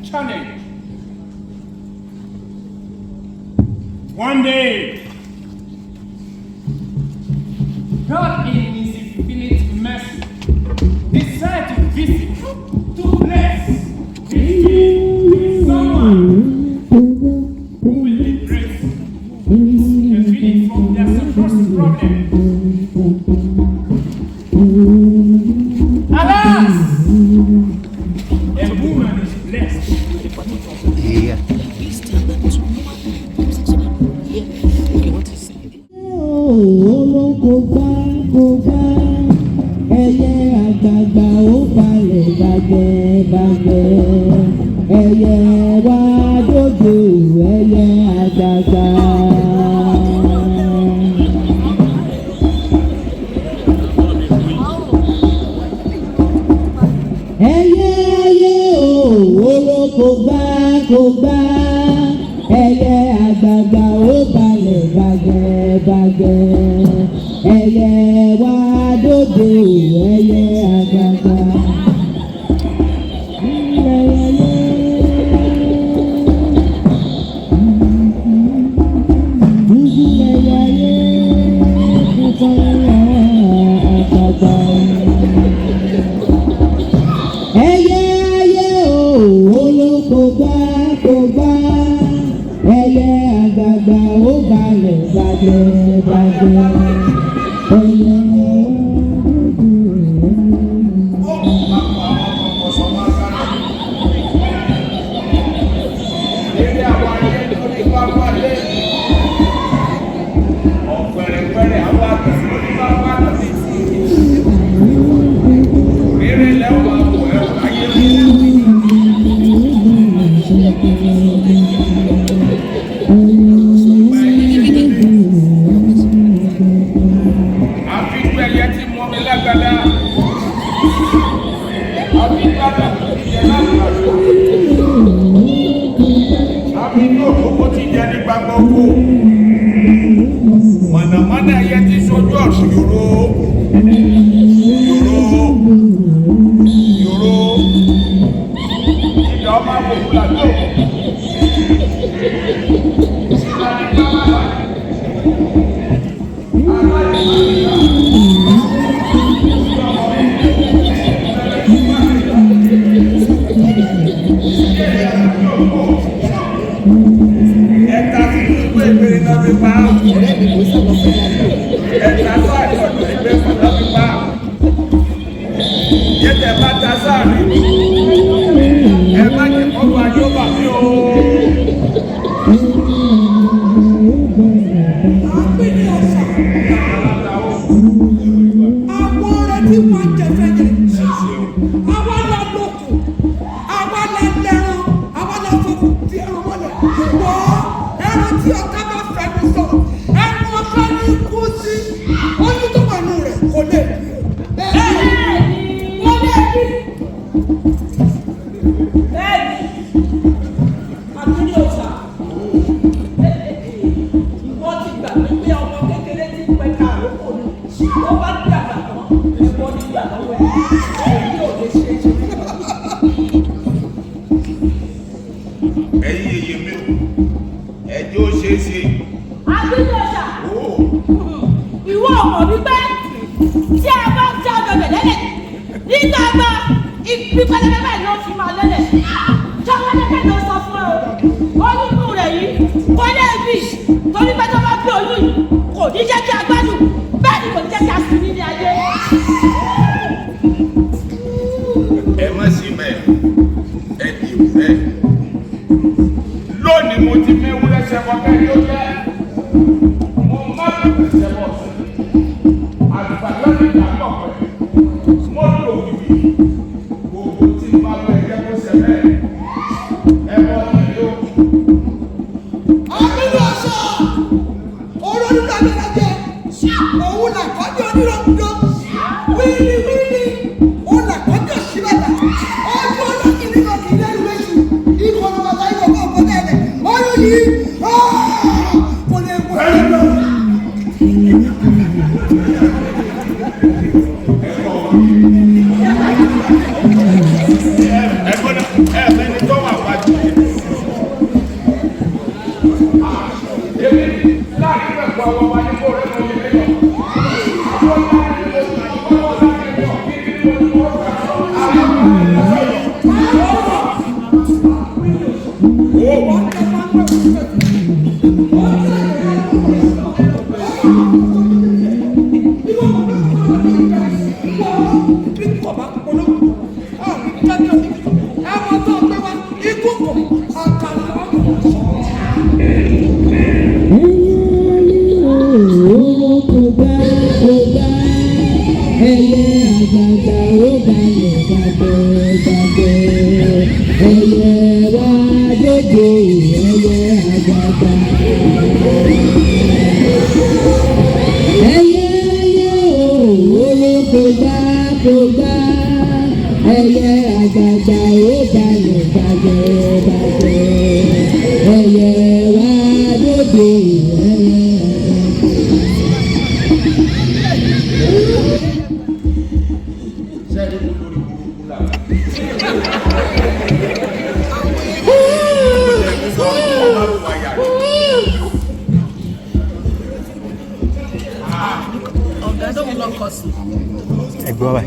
challenge. One day, God in His infinite mercy decided to visit, to bless His people with someone who will liberate the village from their suppressed problem. Alas, a woman is blessed. Yeah. Ẹyẹ àgbààgbà ó balẹ̀ bàgbẹ́ ẹyẹ wá dóde ẹyẹ àgbààgbà. Ẹyẹ ayé olóko gbá ẹyẹ àgbààgbà ó balẹ̀ bàgbẹ́ ẹyẹ wá dóde ẹyẹ àgbààgbà. Ẹyẹ ayé olóko gbá ẹyẹ àgbààgbà ó balẹ̀ bàgbẹ́. Mọ̀nàmọ́ná ẹyẹ tí sojú ọ̀sùn yòró ìdá ọmọ àbòkú làjọ. Ẹ̀ka tí ìlú ìgbèrè náà fi pa á. Ẹ̀ka tó àjọ ìgbẹ́ fún náà fi pa á. Yẹ́tẹ̀ bá ta sáàrí. Ẹ má jẹ́ kọ́kọ́ ajé ó bà mí o. Àpínì ọ̀sà. Àwọn ọ̀rẹ́ tí wọ́n jẹ fẹ́yẹ. Àwa la lókun. Àwa la lẹ́ran. Àwa la fọkùn tí ẹran mọ́lẹ̀. Wọ́n ẹran tí ọ̀ká bá fẹ́ mi sọ. Ẹran ọ̀ká ní kú sí. Oyún tó wà nù rẹ̀ kò lè bí. Kò lè bí. Bẹ́ẹ̀ni, àpínì ọ̀sà. Ìwọ ti gbà pé ọmọ kékeré ti pẹ́ ká àrókò ni. Ó bá dàgbà tán, ẹ̀wọ̀n ní ìgbà lọ́wọ́ ẹ̀. Èyí ò lè ṣe é ṣe. Ẹ̀yin èyí mi ò, ẹjọ́ ṣe é ṣe. Àpínì ọ̀sà. Ìwọ ọmọ wípé tí a bá já bẹ̀bẹ̀ lẹ́lẹ̀ nígbà gba ibi pẹlẹbẹ bẹ́ẹ̀ ló fi máa lẹ́lẹ̀. Jọ́pẹ́lẹ́pẹ́ ló sọ fún ẹ o. Oyún rẹ̀ yìí kò lè bì torí pé tó bá bí oyún yìí kò ní jẹ́ kí a gbádùn bẹ́ẹ̀ ni kò ní jẹ́ kí a sùn nílé ayé. Ẹ má sí bẹ́ẹ̀, ẹ dì í bẹ́ẹ̀. Lónìí mo ti mẹ́wúrẹ́ sẹ́wọ́ bẹ́ẹ̀ yóò jẹ́. Mo má bẹ̀rẹ̀ sẹ́wọ́ sí. Àgbàdo ní ìdàgbọ̀ pẹ̀. Mo lò wí. Gbogbo tí bá bẹ ẹ̀jẹ̀ kó ṣẹ bẹ́ẹ̀. Ẹ bọ́ ní yóò. Àpínì ọ̀sà. Olórí lágbàlagbà. Òun làkọ́jú onírọ̀kúdọ̀. Wíìlì. Òun làkọ́jú òṣìbàtà. Ọjọ́ olókìní kan kì í lẹ́nu méjì. Ikọ̀ ọmọ bàbá ikọ̀ kọ́ ọ̀pọ̀ tẹ̀lẹ̀. Oyún yìí. Kò lè wọ ẹ̀ lọ. Ẹ gbọ́dọ̀ ẹ fẹ́ni tó wà wájú. kò gbá ẹyẹ àgbàgbà ó balẹ̀ gbàgbẹ́ ẹyẹ wá dóde ẹyẹ àgbàgbà. Ẹyẹ olóko gbá ẹyẹ àgbàgbà ó balẹ̀ gbàgbẹ́ ẹyẹ wá dóde ẹyẹ Ẹgbẹ́ wa.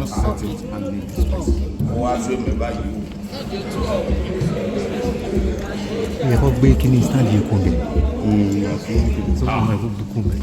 Ìyẹn kọ́ gbé kíní stand yìí kún bẹ̀. Tó kún bẹ̀ kó bukún bẹ̀.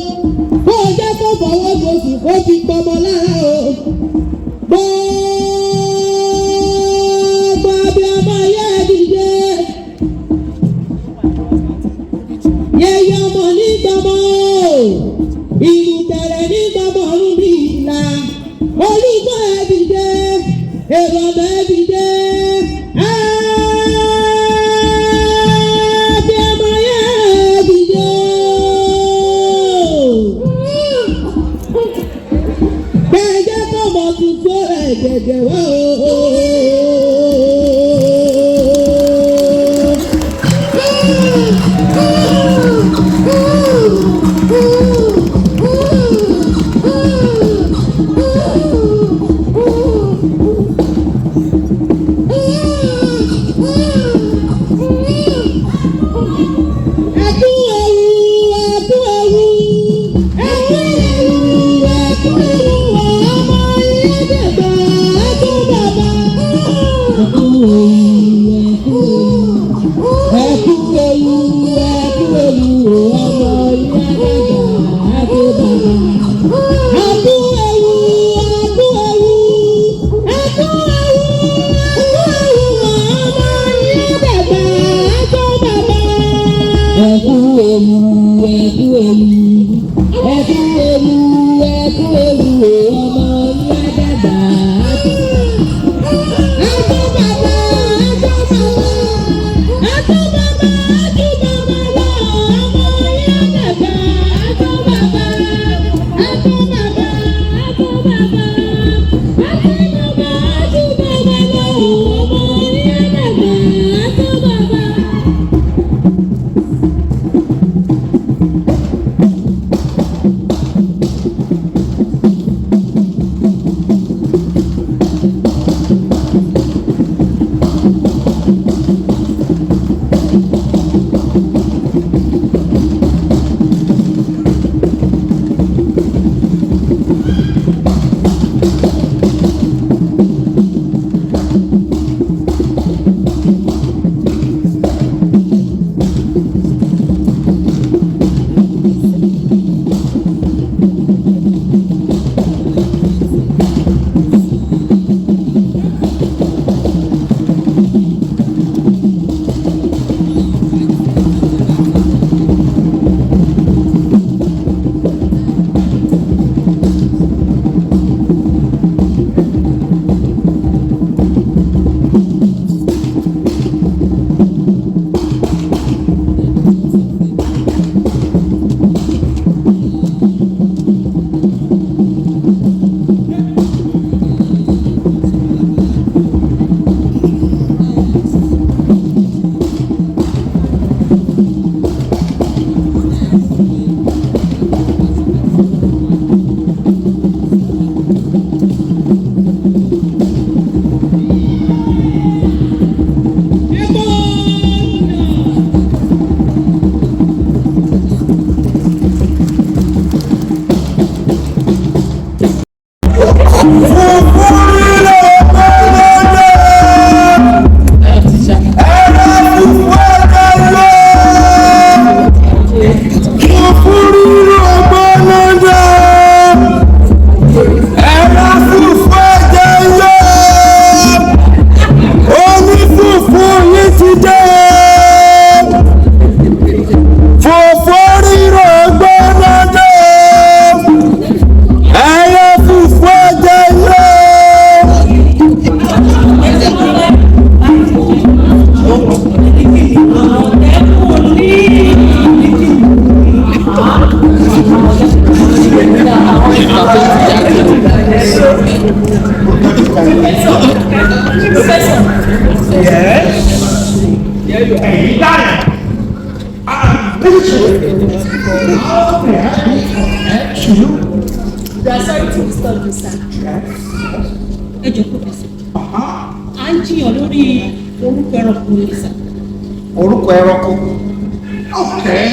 Baba. Professor. Yes. Hey, got it. We are sorry to disturb you, sir. Ẹ jọ̀ọ́ Professor. À ń jiyàn lórí orúkọ ẹranko yìí, sir. Orúkọ ẹranko. Okay.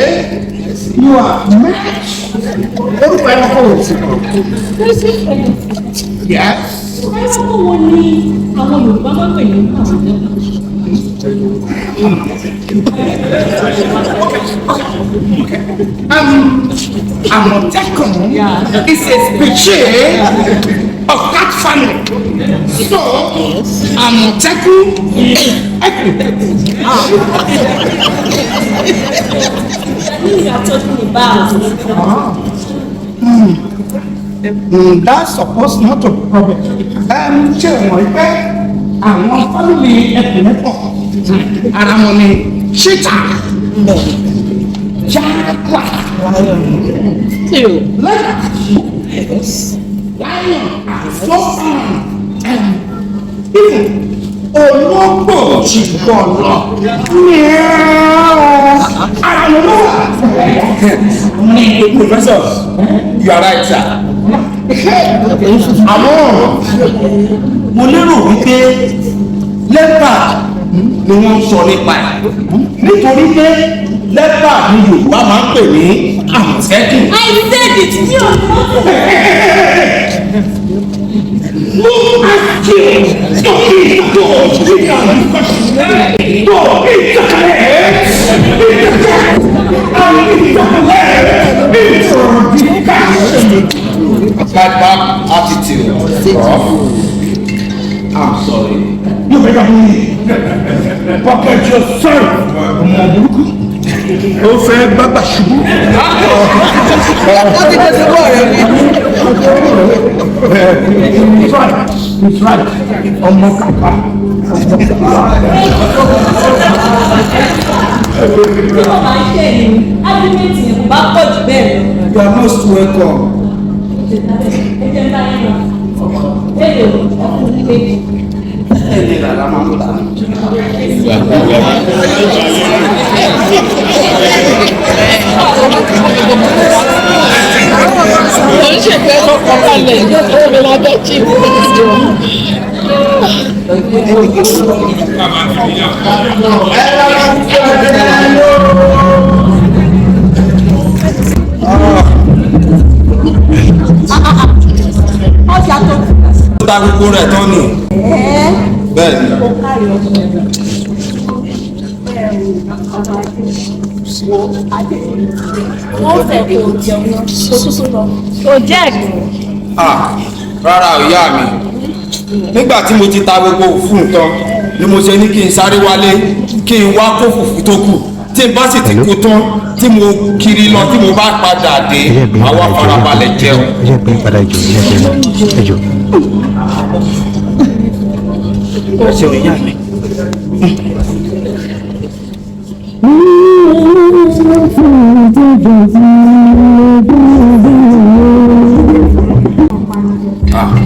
You are match. Orúkọ ẹranko ò sí. Yes. Ẹranko wo ni àwọn Yorùbá máa ń pè ní Àmọ̀tẹ́kùn is a species of cat family. So, Àmọ̀tẹ́kùn is that's supposed not to be problem. Ṣé o mọ̀ pé àwọn family ẹ̀kúnlẹ́pọ̀ ara wọn ni cheetah, jaguar, lion, foxhound, and even ológbò ṣùgbọ́n lọ. Ara wọn ló wà. Professor, you are right, sir. Àmọ́ mo lérò wípé leopard ni wọ́n ń sọ nípa ẹ̀ nítorí pé leopard ni Yorùbá máa ń pè ní àmọ̀tẹ́kùn. I said it, you Who asked you to eat those Bad attitude. I'm sorry. You better believe. Pocket yourself. Ó fẹ́ gbàgbà ṣubú. He's right. Ọmọ kàkà. You are most welcome. Ta gbogbo rẹ̀ tán ni. Bẹ́ẹ̀ ni. Wọ́n fẹ́ kó o jẹun náà, kó tútù lọ. Kò jẹ́ ẹ̀gbọ́n. Rárá o ìyá mi. Nígbà tí mo ti ta gbogbo fún tán ni mo ṣe ní kí n sáré wálé kí n wá kó fùfú tó kù. Tí n bá sì ti kú tán tí mo kiri lọ tí mo bá padà dé máa wá farabalẹ̀ jẹun. ẹ jẹ́ pé padà jọ ẹ jọ. Ó ṣe òye yá mi.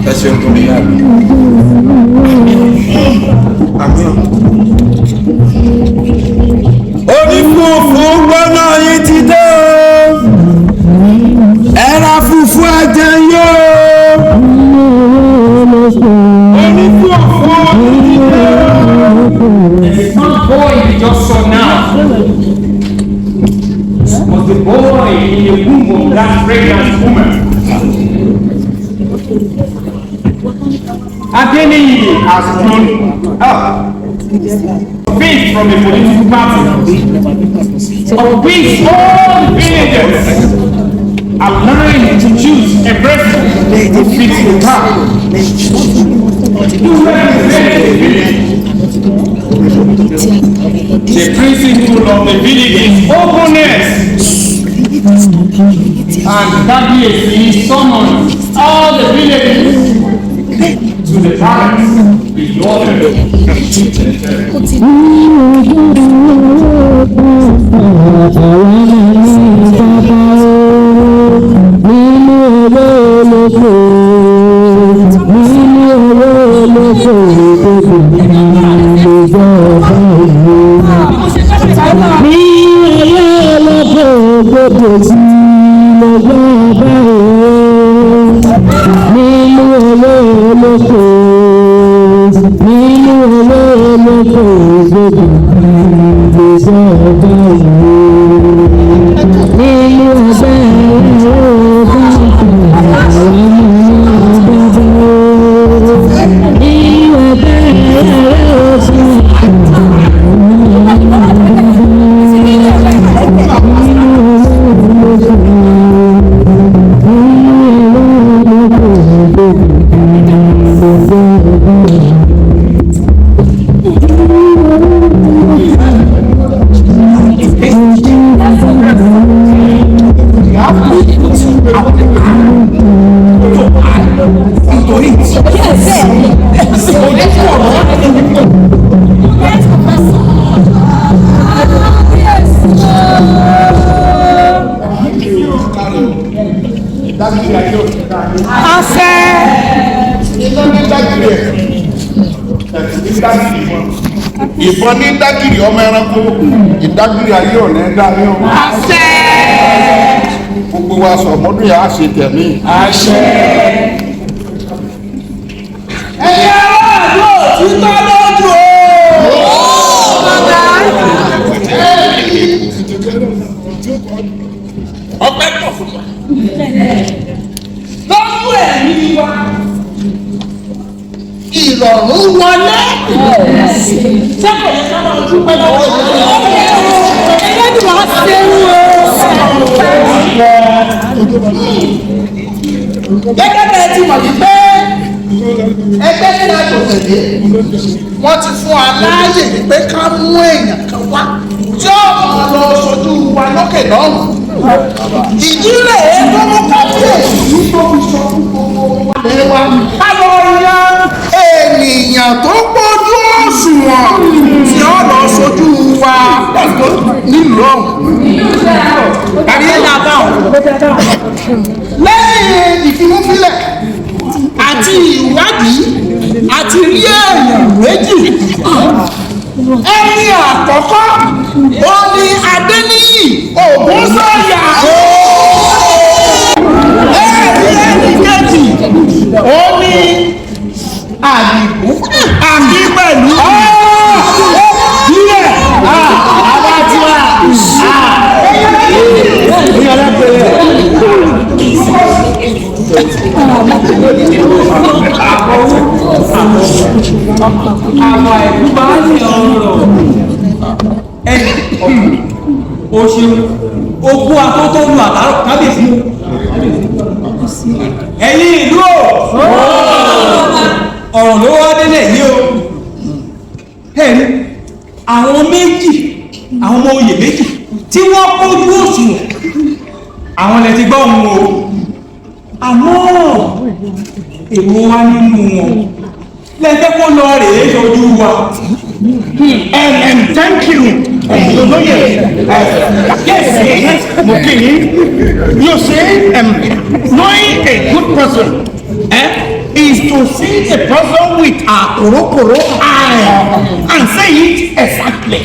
Ẹ ṣeun tó ní yá mi. Onífùfù gbọ́nà yìí ti dé o. Ẹ̀rà fùfú ẹ̀jẹ̀ yóò. Onífùfù yìí ti dé o. It's not boy you just saw now. It was the boy in the womb of that pregnant woman. Agbeniyi has grown up. Being from a political party, of which all the villagers are learning to choose a president who fits the part. Who represents the village? The principle of the village is openness. And that is he summoned all the villagers to the palace with order. Nínú ìbọn ní dágìrì ọmọ ẹranko ìdágìrì ayé ọ̀nà ẹ̀dá ní ọmọ. àṣẹ. gbogbo wa sọ ọmọdún yà á ṣe tẹ̀mí. àṣẹ. ẹ̀yẹ aráàlú òtítọ́ lójú o. ọpẹ́ pọ̀ fún wa. lọ́wọ́ ẹ̀mí wa ìrọ̀rùn wọlé. sẹ́kọ̀ yẹn ká máa dúpẹ́ lọ́wọ́ ẹlẹ́dùn wá ṣe ń wo. gẹ́gẹ́ bẹ́ẹ̀ ti mọ̀ wípé ẹgbẹ́ tí a kò tẹ̀lé wọ́n ti fún wa láàyè wípé ká mú èèyàn kan wá tí ó máa lọ sojú wa lókè lọ́rùn. ìdílé gbogbo kábíyèsí tó fi sọ fún gbogbo wa lé wa. ká lọ yan ènìyàn tó gbójú òṣùwọ̀n tí ó lọ sojú wa nílùú ọ̀hún. lẹ́yìn ìfimúfilẹ̀ àti ìwádìí àti rí èèyàn méjì. ẹni àkọ́kọ́ ó ní Adéníyì Ògúnsànyà. ẹni kejì ó ní Àdìgún àbí pẹ̀lú díẹ̀ àbátíwá àwọn ẹ̀kú bá ní ọ̀rọ̀ òṣèlú okú akótónu àtàrọ̀ kábíyèsí ẹ̀yin ìlú ọ̀rọ̀ ló wá délẹ̀ yìí o ẹ̀rí àwọn méjì àwọn ọmọ oyè méjì tí wọ́n kójú òṣùwọ̀n àwọn lẹ ti gbọ́ ohun o àmọ́ èwo wá nínú wọn lẹ́fẹ́ kó lọ rèé lójú wa. Thank you. Yes, Mokini. You see, knowing a good person is to see a person with a korokoro eye and say it exactly.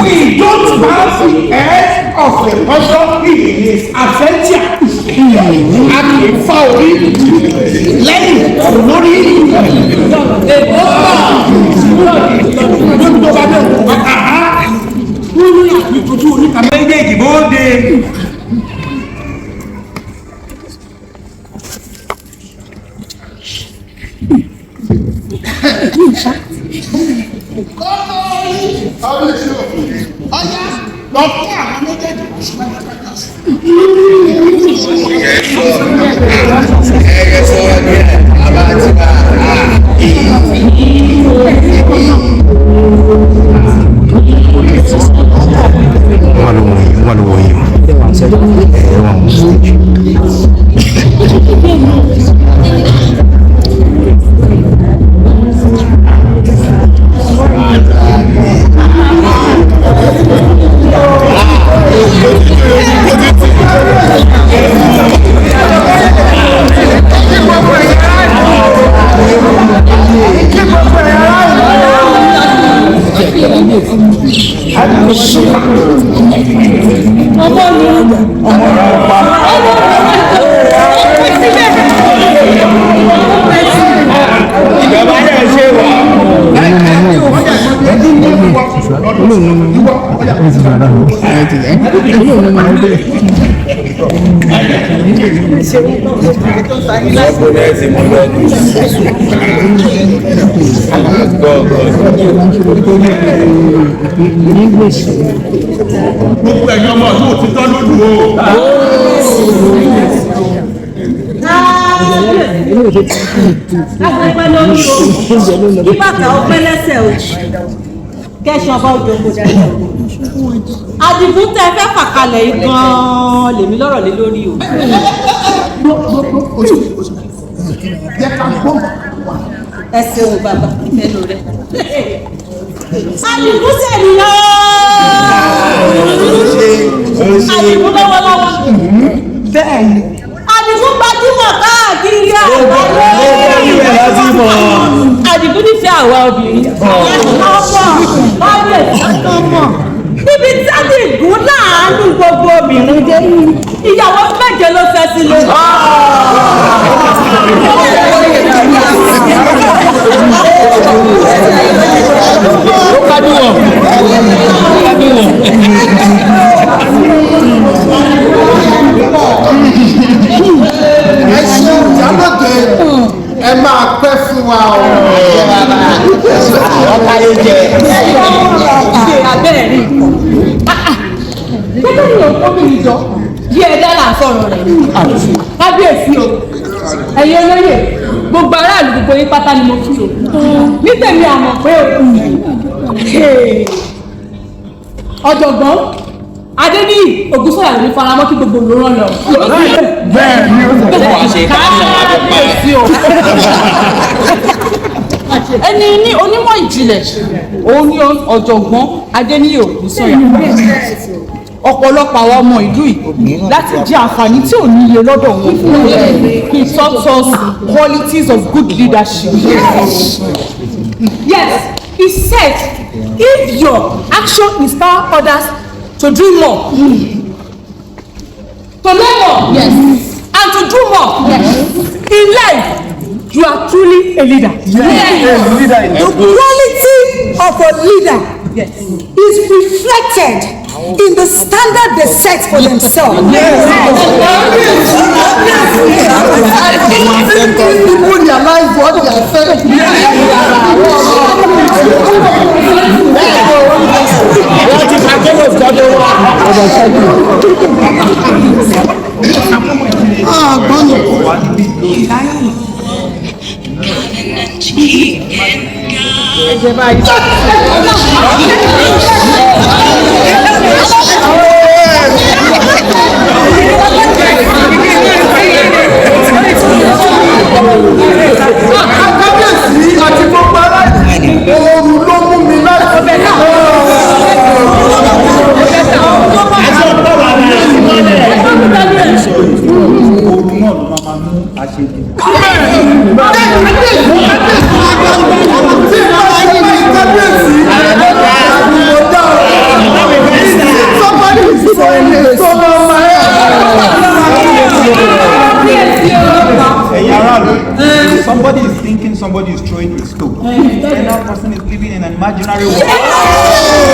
We don't have the head of the person in his adventure. A kì í fa orí lẹ́yìn lórí ìtọ́jú oníkà méjèèjì bóde. ọ̀yá lọ fún àwọn méjèèjì. Gbogbo ẹ̀yin ọmọ yóò ti tọ́ lójú o. Lágbègbè lórí o, kí bàtà ó pẹ́ lẹ́sẹ̀ o, kẹ́sàn bá òjò kò dájú. Àdìgún tẹ fẹ́ fàkalẹ̀ yìí gan-an lèmi lọ́rọ̀ lé lórí o. Ẹ ṣeun bàbá ìfẹ́ ló rẹ̀. Àdìgún sẹ̀nìyàn. Àdìgún lọ́wọ́lọ́wọ́. Bẹ́ẹ̀ni. Àdìgún gbajúmọ̀ káàkiri àgbáyé. Àdìgún nífẹ̀ẹ́ àwa obìnrin. Ọmọ níbi tí Àdìgún láàánú gbogbo obìnrin dé ìyàwó méje ló fẹ́ sílé. Ẹ ṣeun Ìyálóde, ẹ máa pẹ́ fún wa ọ̀rọ̀ ọ̀ká yóò jẹ. Ṣé abẹ́rẹ́ rí nǹkan? Gbogbo ìlú ọkùnrin jọ yí ẹ̀dá là ń sọ̀rọ̀ rẹ̀. Kábíyèsí o, ẹ̀yin olóyè, gbogbo aráàlú gbogbo yín pátá ni mo kí o. Ní tèmi àmọ̀ pé ọ̀jọ̀gbọ́n Adébíyì Ògúnsọ̀yà ní faramọ́ kí gbogbo ló rán lọ. Bẹ́ẹ̀ ni ó sọ fún wa ṣe kábíyèsí o. Ẹni ní onímọ̀ ìjìnlẹ̀ òun ni ọ̀jọ̀gbọ́n Adébíyì Ògúnsọ̀yà. Ọ̀pọ̀lọpọ̀ àwọn ọmọ ìlú yìí láti jẹ àǹfààní tí ò níye lọ́dọ̀ wọn. He taught us qualities of good leadership. Yes, he said if your action inspire others to do more, to know more, Yes. and to do more, in life, you are truly a leader. The quality of a leader is reflected in the standard they set for themselves. People realize what they are saying. Àti gbogbo aláìní ooru ló mú mi láti ọbẹ̀ náà. Somebody is thinking somebody is throwing a stone. And that person is living in an imaginary world.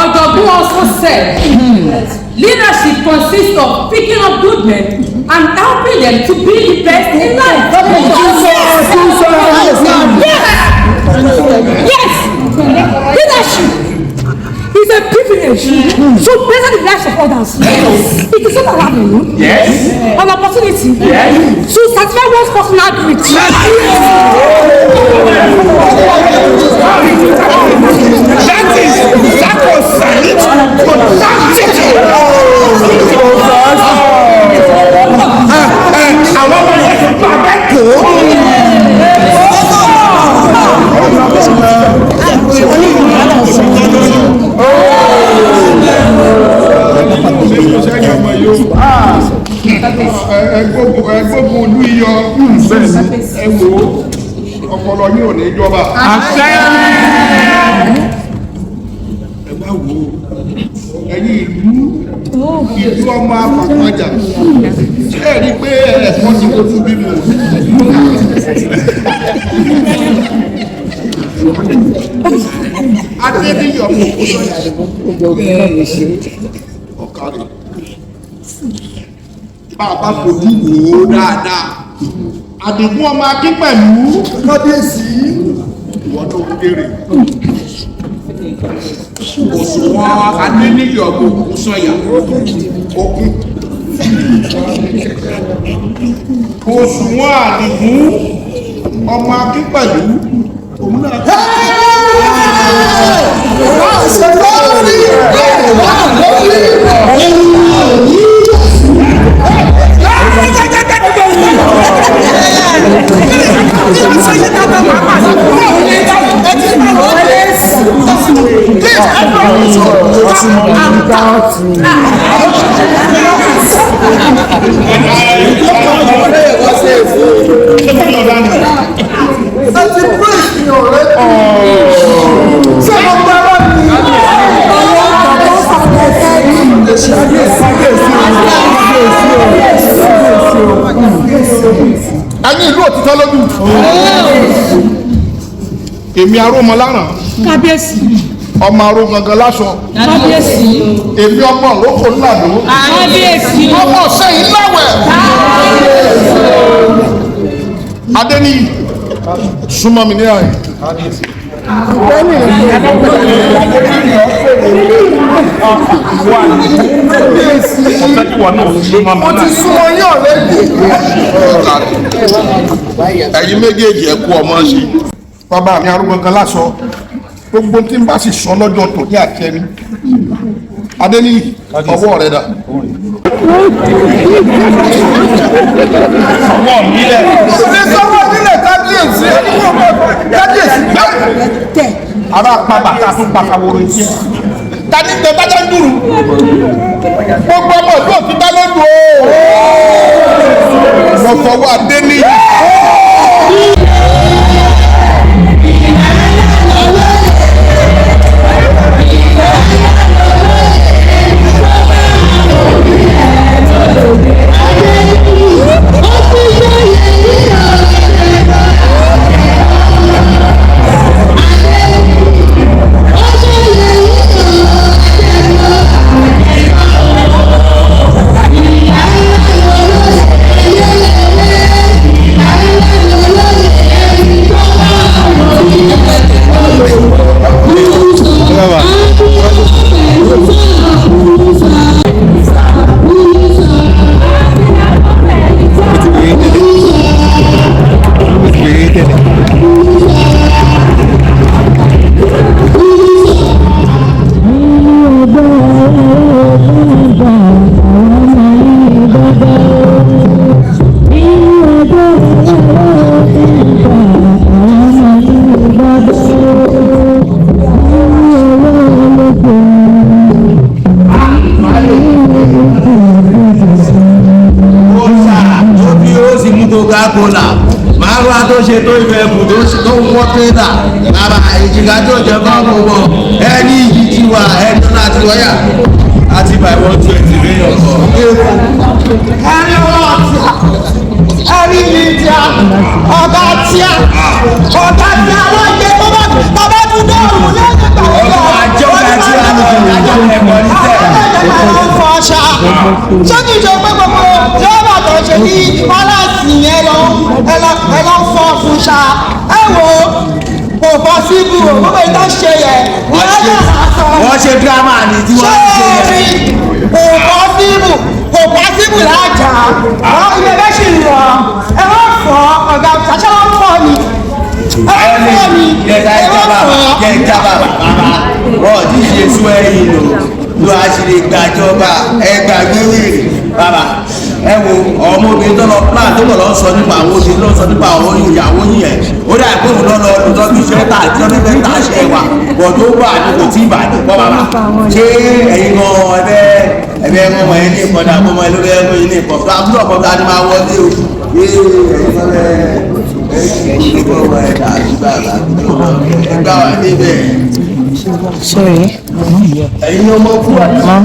Ọ̀jọ̀gbọ́n also said leadership consists of picking up good men and helping them to be the best in life. Yes, leadership is a privilege to better the lives of others. It is not an avenue, an opportunity to satisfy one's personal greed. That was silent, but that's it. Àwọn ọmọ yẹn ti bá bẹ́ẹ̀ kó. Ẹgbógun olú iyọ ẹ wò ọpọlọ yín ò ní jọba. Ẹ wá wò ẹ̀yin ìlú ọmọ apàpàjà ṣé ẹ rí pé ẹ̀kọ́ ti kó fún bíbí Adébíyì Ògúnsọ̀yà ọ̀kadì bàbá fojú wò ó dáadáa Àdìgún ọmọ Akín pẹ̀lú kábíyèsí ìwọ́n tó gbé jèrè òṣùwọ̀n adéníyì ọgbọ̀n òkú sọ̀yà okun òṣùwọ̀n àdìgún ọmọ akínpẹ̀lú òun náà. Ayé ìlú òtítọ́ lójú. Èmi arómọ láràn. Kábíyèsí. Ọmọ aró gangan láṣọ. Kábíyèsí. Èmi ọmọ òrókò ńláàdó. Kábíyèsí. Ọmọ sẹ́yìn láwẹ̀. Adéníyì súnmọ́ mi ní àyè. Mo ti súnmọ́ yín ọ̀rẹ́dì. Ẹ̀yin méjèèjì ẹ kú ọmọ sí. Bàbá mi arúgbó kan láṣọ. Gbogbo tí n bá sì sọ lọ́jọ́ tó ní àtẹ́rí. Adéníyì ọwọ́ rẹ̀ dà. Ọwọ́ mi lẹ̀. Ṣé sọ́wọ́ nílẹ̀ kábíyèsí? Kábíyèsí gbẹ́. Ara pa bàtà tún pa kàwòrò ìṣe. Tani tẹ bàtà ń dùrù. Gbogbo ọmọ ìlú òfin dá lódù o. Mo fọwọ́ Adéníyì. Coca-Cola márùn tó ṣe tó ìfẹ́ ẹ̀bùn tó ń wọ́ tẹ́lá bàbá ìjìká tó jẹ fún ọmọ wọn ẹni ìdí ti wà ẹni tó láti wáyà àti by 120 million kọ. ẹni wọ́n ti ẹni ní tíá ọ̀gá tíá wọ́n jẹ́ bàbá tún dọ̀rùn lẹ́yìn ìgbà ọ̀gá àjọ àti àjọ ẹ̀mọ́ ní tẹ̀. fọ́ṣà ṣé kìí ṣe pé gbogbo yóò tó ṣe ní pálásì yẹn lọ fọ́ fún ṣá ẹ wo kò bọ́ síbù o gbogbo ìtọ́ ṣe yẹ wọ́n ṣe dírámà ní tí wọ́n ṣe yẹ. kò bọ́ síbù lájà àwọn ilé bẹ́ẹ̀ sì lọ ẹ wọ́n fọ́ ọ̀gá ṣàṣẹ wọn fọ́ mi jẹ́ ìjábà bàbá wọ́n ti ṣe sún ẹ̀yìn lò ló a ṣe lè gbàjọba ẹgbàgbé wèrè bàbá ẹ wo ọmọbìnrin tó lọ plan tó lọ sọ nípa àwọn obìnrin lọ sọ nípa àwọn ìyàwó yẹn ó dà pé òun lọ lọ́dún bí iṣẹ́ tà àti ọdún fẹ́ẹ́ tà ṣe wà bọ̀ tó wà ní kò tí ì bàjẹ́ bọ́ bàbá ṣé ẹ̀yin gan ẹ̀bẹ̀ ọmọ yẹn ní ìkọ́dà ọmọ yẹn ló bẹ́ẹ̀ mú yín ní ìkọ́ fún àbúrò ọ̀pọ̀ tá a ní máa wọlé o ẹgbẹ́ wà níbẹ̀ Sorry. ẹ̀yin ọmọ fún wa.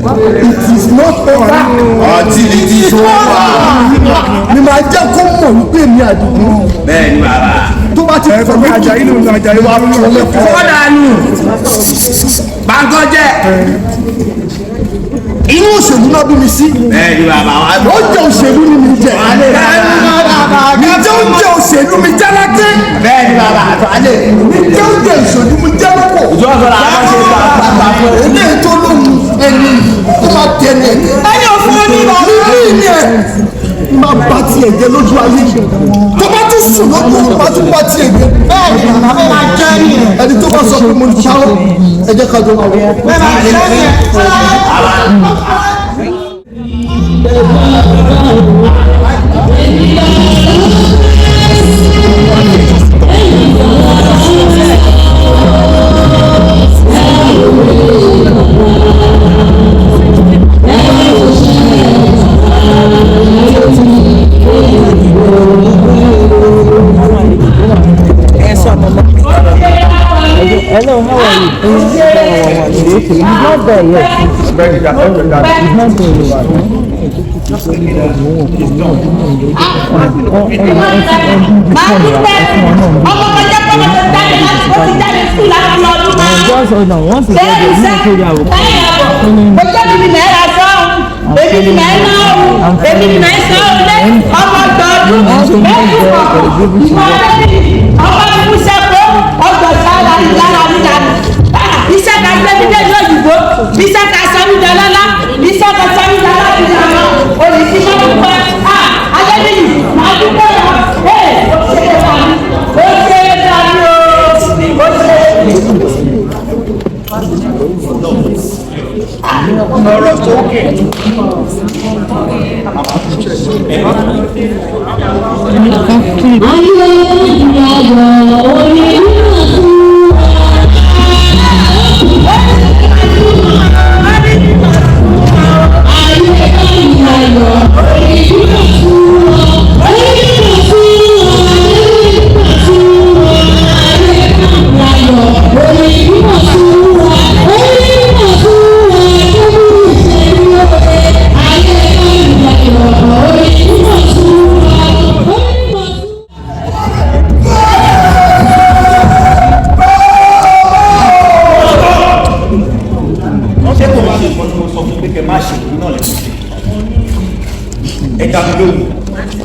It is not over until it is over. Ni máa jẹ́ kó mọ̀ wípé mi àdúgbò. Bẹ́ẹ̀ni bàbá. Tó bá ti fọ mi Àjàyí ló ń lo Àjàyí wa fún ọmọ ẹ̀kọ́. Fọ́dà nù. Bàgọ́ jẹ́. Inú òṣèlú náà bí mi sí. Bẹ́ẹ̀ni bàbá. Ó jẹ́ òṣèlú ni mi jẹ. Mi jẹ́ oúnjẹ òṣèlú mi jẹ́ lákè. Bẹ́ẹ̀ni bàbá. Mi jẹ́ oúnjẹ òṣèlú mi jẹ́ lọ́pọ̀. Ìjọba sọ̀rọ̀ àwọn ṣe gbà fún ẹ. Ilé ètò olóhùn ẹni tó máa tẹ̀lé. ẹni ò fún mi lọ. Ní ẹ̀ máa bá tiẹ̀ jẹ lójú ayé. Tó bá tún sùn lójú máa tún bá tiẹ̀ jẹ. bẹ́ẹ̀ni bàbá máa jẹ́ ní ẹ̀. Ẹni tó bá sọ pé mo ní ṣáwó ẹ jẹ́ ká jọ máa wọ. bẹ́ẹ̀ máa jẹ́ ní ẹ̀. Hello, how are you? He's not there yet. He's not there Just hold on. Once you get there, you need to go out. Iṣẹ́ ka gbé mi dé lóyìnbó, iṣẹ́ ka sọ mi dé lọ́lá, iṣẹ́ ka sọ mi dé lọ́lá, olùsí máa ń pẹ́, Adébíyì, máa dúpẹ́ lọ, ó ṣe é dání, ó ṣe é dání o, ó ṣe é. Ọ̀rọ̀ sókè.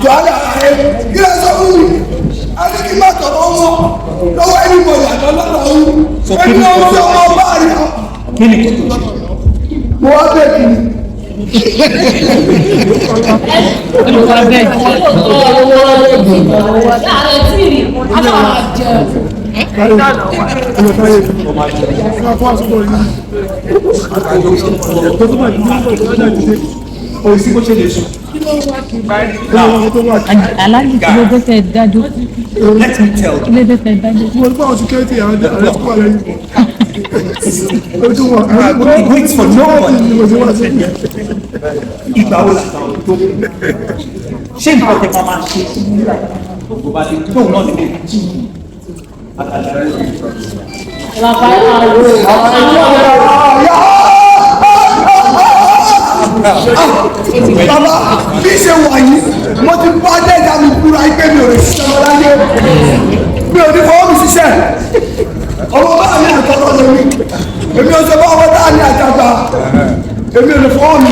Jọ́lá ẹ̀ kí ló sọ fún mi? A ní kí n má tọ̀tọ̀ wọn lọ́wọ́ ẹni mọ̀ yàtọ̀ lọ́dọ̀ ọ̀hún. Ẹni ọmọ ọmọ bá rí ọ. Kí ni kí ló ṣe? Mo wá bẹ́ẹ̀ kí ni. Òsì bó ṣe lè sùn. Aláàjì tí ló dẹ́sẹ̀ dájú. Let me tell you. Kí ló dẹ́sẹ̀ dájú? Mo ní báwọn security àwọn àrẹ tó wà lẹ́yìn. Ojú wọn. Wait for nobody. Ìgbà wo la gbà tó? Ṣé nǹkan tẹ máa máa ṣe? Bàbá ti tóun náà nílé. bàbá bí ṣe wà yìí mo ti bá dẹ́jà mi kúra ẹgbẹ́ mi ò lè ṣiṣẹ́ wọn láyé mi ò ní fọwọ́ mi ṣiṣẹ́ ọmọ bá mi àtọ́tọ́ lórí èmi ò sọ bá ọmọ dáa ní àjàgbá èmi ò lè fọwọ́ mi.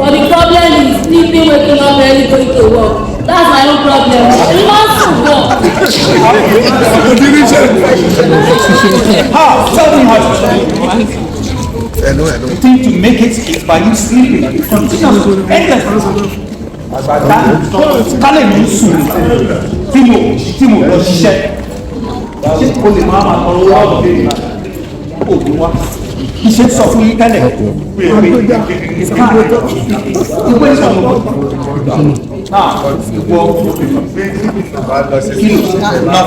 But the problem is sleeping, waking up early, going to work. That's my own problem. You must work. Tell me how to the thing to make it is by you sleeping continuously endlessly. Kálẹ̀ mi sùn tí mo lọ ṣiṣẹ́ ṣé o lè máa tọrọ wá òde ìgbà òde wá iṣẹ́ sọ fún yín tẹ́lẹ̀ pé ìwé ìsọ̀rọ̀ kí ló náà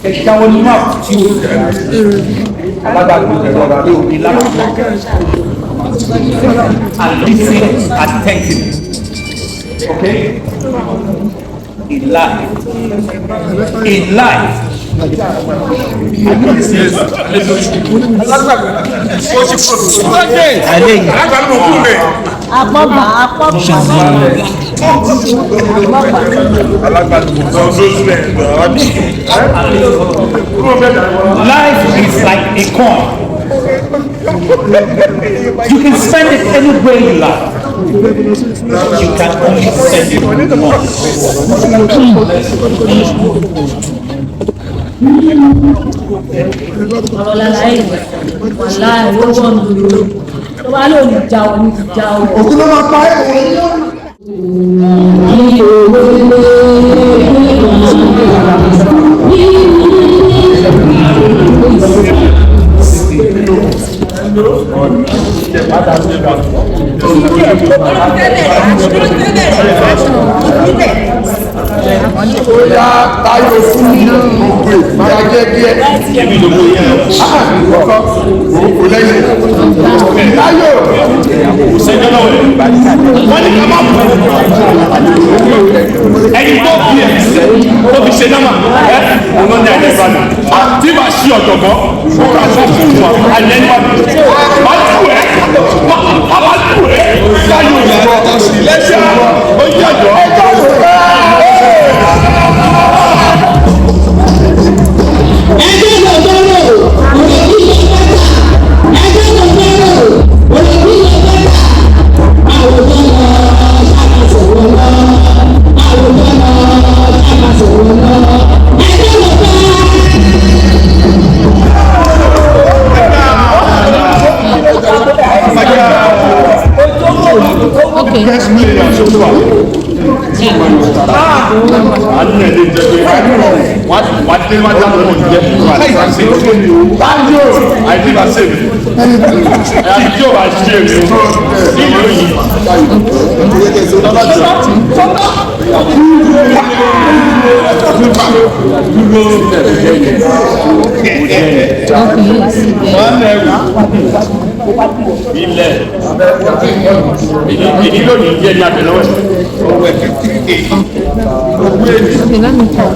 ẹ̀jáwọ́ ní máa tí ó alágbàgbé ìjọba ní òbí lápapọ̀ and listen attentively. Okay? In life, life is like a coin. You can spend it anywhere you like. You can only spend it once. Oya tayo fún ògbè máa jẹ́ díẹ̀. Ẹbí ló mú yẹn. Kò lẹ́yìn. Tayo. Kò sẹ́jọ́ náà wẹ̀. Wọ́n ní ká má bọ̀. Ẹyin tó bí ẹ̀ tó fi ṣe náà ẹ̀ ọ̀nà ní ẹ̀dẹ̀ ìbàdàn. Tí bá ṣí ọ̀jọ̀gbọ́n, ó kà sọ fún ìwà àyẹ̀ ní wàdí. Má tù ẹ́. Má tù ẹ́. Tayo ìwọ lẹ́sẹ̀ ó yàjọ́. Okay. Ìdí lónìí jẹ́ ní abẹ́lọ́wọ́. Okay, let me talk.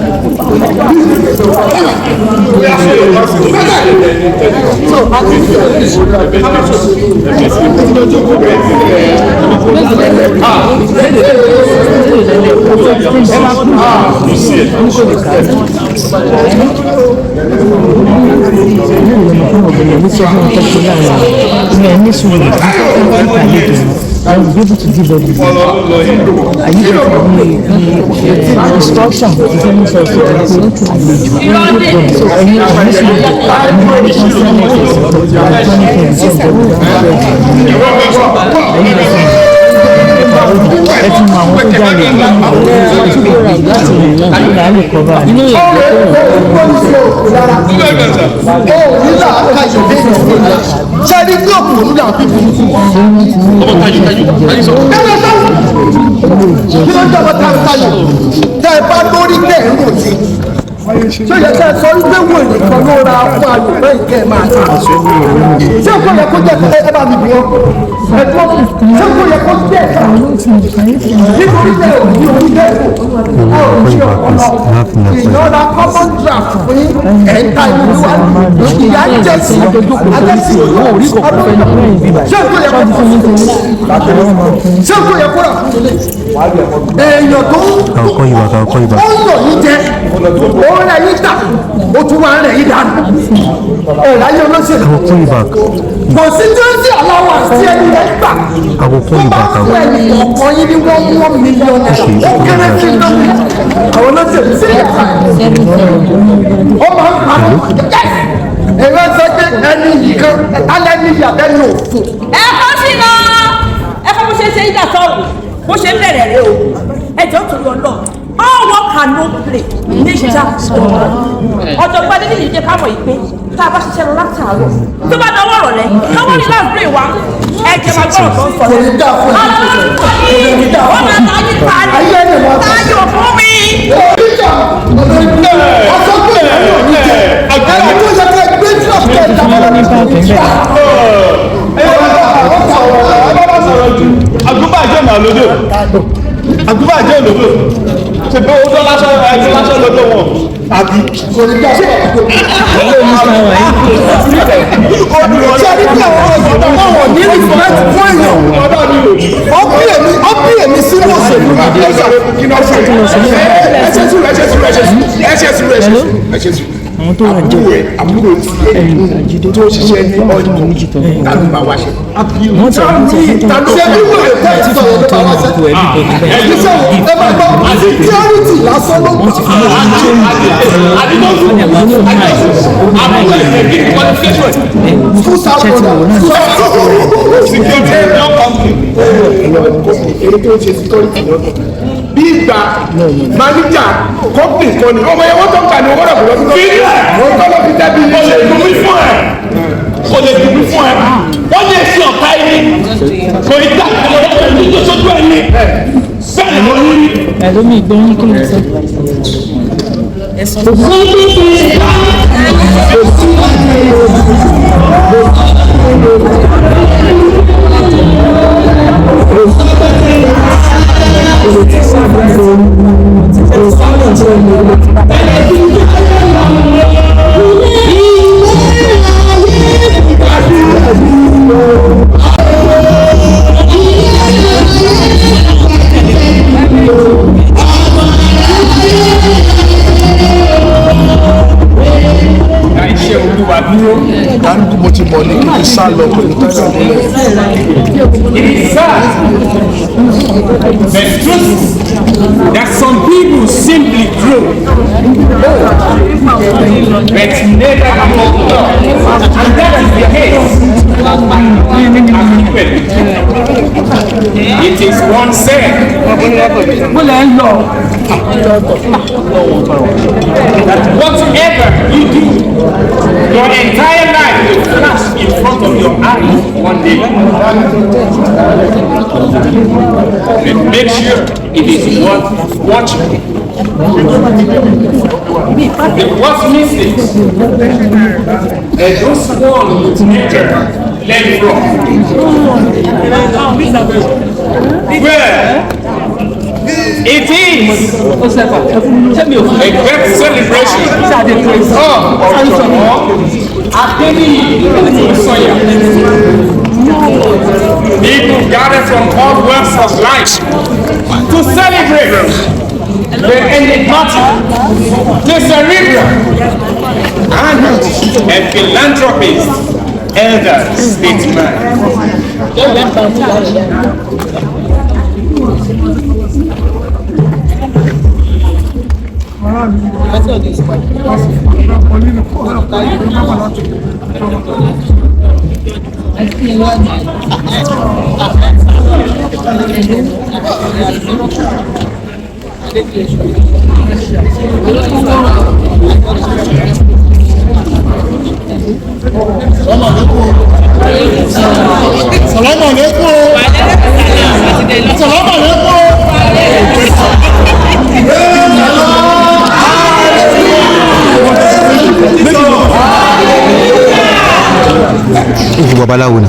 I will be able to give everything. I need the instruction to give me something to so ṣé yẹ ká sọ wípé wò ní kan ló ra fún àlùfẹ́ ìkẹ́ máa ta ṣé kò yẹ kó jẹ́ ẹ bá mi bí wọn ẹ̀dùn ṣé kò yẹ kó jẹ́ ẹ̀ka nítorí bẹ́ẹ̀ òní orí bẹ́ẹ̀ ọpọlọ ìyọ̀nà common draft fún ẹ̀ka ìlú wa ìyá ń jẹ́ sí alẹ́sì ìlú orí kò fẹ́ ní ṣé n tó yẹ kó rà fún ilé èèyàn tó ó yàn yín jẹ ó rẹ̀ yín tà ó tún wá rẹ̀ yín dànù ẹ̀rọ ayé olóṣèlú kò sí tí ó sì aláwọ̀ àti ẹni rẹ̀ gbà tó bá fún ẹni ọ̀kan yín ní $1 million ó kéré sí náà àwọn olóṣèlú sí ẹ̀ka ó máa ń parọ́ ẹ̀rọ sọ pé ẹni yìí kan alẹ́ ní ìyàbẹ́nu òfò. ẹ kọ́ sí lọ ẹ kọ́ bó ṣe ṣe ìdá sọ́ọ̀bù bó ṣe ń bẹ̀rẹ̀ rẹ o ẹjọ́ tó yọ lọ all work and no play níjà ọ̀jọ̀gbọ́n adé nìyí jẹ́ káwọn ìpè tá a bá ṣiṣẹ́ lọ látàárọ̀ tó bá dánwọ́ ọ̀rọ̀ rẹ káwọn ní láti pè wá ẹ̀jẹ̀ máa gbọ́dọ̀ tó ń sọ kò ní dá fún mi. wọ́n máa ta ayé ta ni táyọ̀ fún mi. oníjà ọ̀sọ́gbọ̀n ẹ̀rọ oníjà ẹ̀rọ tó yẹ kẹ́ gbé tíọ̀pẹ̀ ìjàmbá níjà. Àgùnbàjẹ́ màá lódò àgùnbàjẹ́ òdòdó ṣe pé ó tọ́ lásán ẹgbẹ́ lásán lọ́dọ̀ wọn àbí kò ní dá fún ọ̀pọ̀ ṣẹ́ni bí àwọn ọ̀sán wọn ní rìfúrẹ́tì fún èèyàn ó bí èmi sínú òṣèlú àwọn tó wà jẹ́ àbúrò tó ṣiṣẹ́ ní ọdún tàbí máa wáṣẹ́. wọ́n tẹ̀ wọ́n tẹ̀ fún tó ń ṣe bí wọ́n lè tẹ́ ìtọ́ ọ̀dọ́ bá wá sẹ́ ẹ̀ẹ́dẹ́sẹ̀ ẹ bá gbọ́ tíọ́rìtì lásán ló wọ́n ti fi wọ́n bí ìgbà máníjà kọ́pì kan ni ọmọ ẹwọ́n tó ń kà ní owó rẹ̀ kò lọ́dún wọ́n tọ́ lọ fi dábì ní ṣe ìdúmí fún ẹ̀ kò lè dùbí fún ẹ̀ wọ́n lè fi ọ̀pá ẹni kò ní dá ọ̀rọ̀ ẹni tó sójú ẹni bẹ́ẹ̀ ló ní. ẹlòmíì gbóyún kí ló sọ. Kálukú mo ti mọ̀ ní kí n sá lọ pẹ̀lú táyà nílẹ̀. It is sad, but truth that some people simply grow, but never among love, and that is the case. It is one said that whatever you do, your entire life will flash in front of your eyes one day. But make sure it is worth watching. The worst mistakes and those ones with nature learn from. Well, it is a great celebration of Agbor people gather from all walks of life to celebrate the enigmatic, the cerebral, and a philanthropist, elder statesman. Salamu alaikum. Salamu alaikum. Ibu babaláwo ni.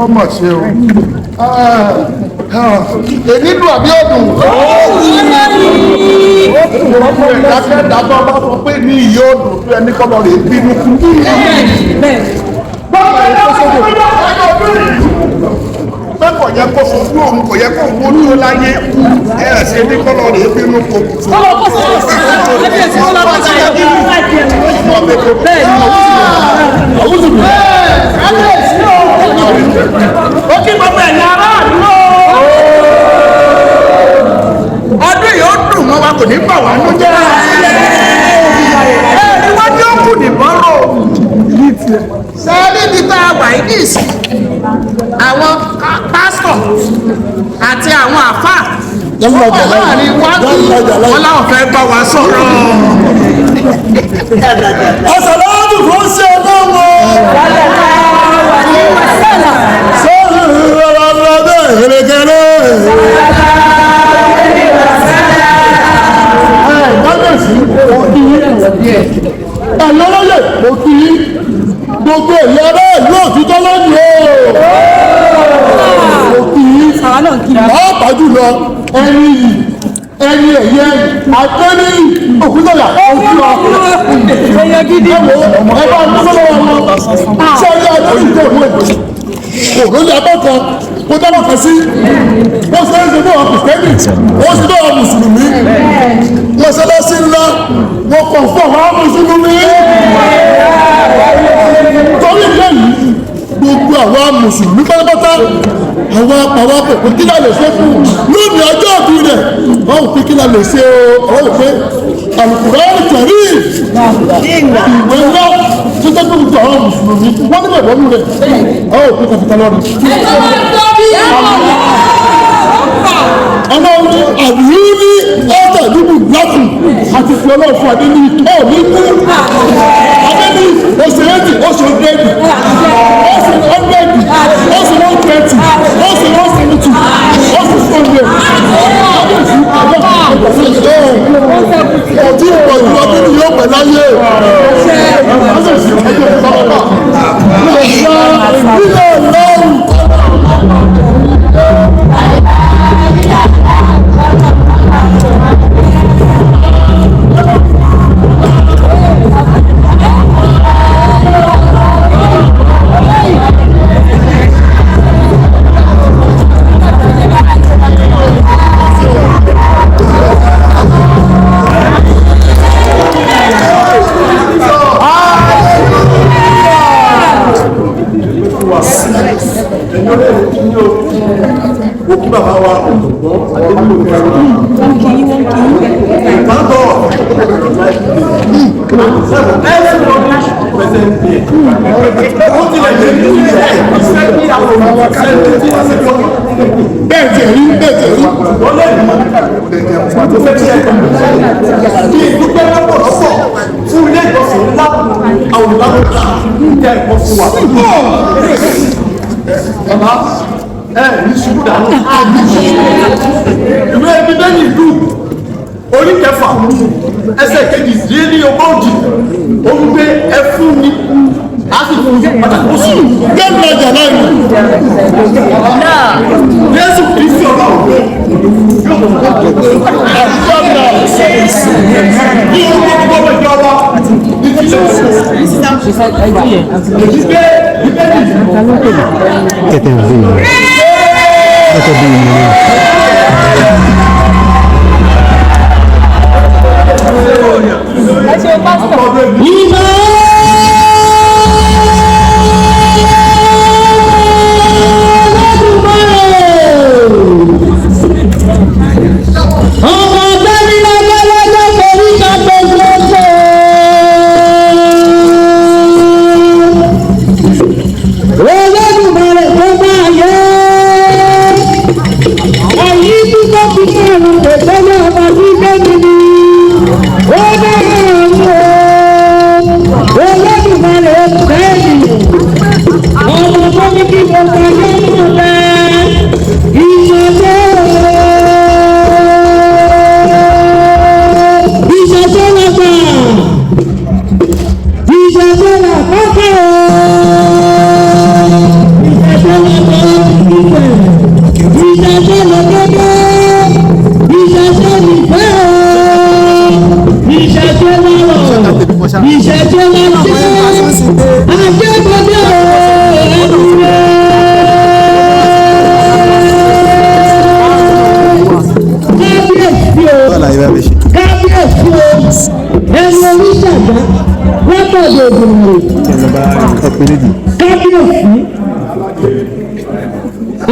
ọmọ ṣe o èyí dùn àbí ọdún ìdákẹ́dá bá bá sọ pé ní ìyá ọdún tó ẹni kọ́lọ̀ rẹ̀ bínú kú. bẹ́ẹ̀ kò yẹ kó fojú òun kò yẹ kó owó tó láyé ẹ̀ ṣe ní kọ́lọ̀ rẹ̀ bínú kú. ó kí gbogbo ẹ̀yìn aráàlú ọdún yìí ó dùn mọ́ wa kò ní bà wá ló jẹ́ ẹ̀ẹ́dì wọ́n ní ó kù nìbọn rò sẹ́ẹ̀lì ní tá a wà yìí nìsí àwọn pásítọ̀ àti àwọn àfáà láàrin wọ́n láwọn fẹ́ bá wa sọ̀rọ̀ ọ̀sán lọ́dún tó ń ṣe lọ́wọ́ sọ́ọ̀rọ̀ ọlọ́dẹ ìrẹ̀kẹ̀rẹ̀ kábíyèsí òkì ẹ̀yọ́lọ́yẹ̀ òkì gbogbo ìyá bẹ́ẹ̀ yóò títọ́ lónìí o òkì pàápàá jùlọ ẹni yìí ẹni ẹ̀yẹ àtẹ́ni òkútọ̀yà òkúlọ̀ ẹ̀yẹ gidi ẹ̀wọ̀ ẹ̀bá ọmọlọ́wọ́ wọn ṣe ẹ̀yẹ àtẹ́ni ìjọba òròlé abọ́kan kó dábọ̀ kan sí wọ́n ṣe ń ṣe náà kìrìsìtẹ́nì wọ́n ṣe náà mùsùlùmí wọ́n ṣe lọ́sí ńlá wọ́n kọ̀ fún àwọn mùsùlùmí torí ìdí èyí gbogbo àwọn mùsùlùmí pátápátá àwọn apàwọ̀ pẹ̀pẹ̀ kí náà lè ṣe fún lónìí ọjọ́ òbí rẹ̀ wọ́n ò pé kí la lè ṣe o wọ́n ò pé Al-Qur'an Karim ìwé ńlá tó jẹ́ pé gbogbo àwọn mùsùlùmí wọ́n nílò ìwọ́nú rẹ̀ wọ́n ò pé kàfíkà lọ́rùn. ọlọ́run ní àdúrú ní ọ̀tọ̀ níbi ìlàkùn àti fi ọlọ́run fún adé ní ìtọ́ ní kú adé ní oṣù 80 oṣù 100 oṣù 100 oṣù 120 oṣù 170 oṣù 100 ọtí ìpọ̀jù ọdún ni yóò pẹ̀ láyé nílẹ̀ lọ́rùn. Òkú bàbá wa ọ̀dọ̀gbọ́n Adébíyò bẹ́ẹ̀ tẹ̀ rí kí ìdúpẹ́ lọ́pọ̀lọpọ̀ fún ilé ìjọsìn ńlá àwọn ìbámọ́ta jẹ́ ẹ̀kọ́ fún wa. Bàbá ní ṣubú dànù ìwé bíbélì ìlú orí kẹfà ẹsẹ̀ kejì sí ní ogójì ó ń gbé ẹfún ní a sì fún pàtàkì ó sì gẹ́gẹ́ ọjà náà ní Jésù Kristi ọlọ́run pé ní gbogbo ìjọba ní kí ló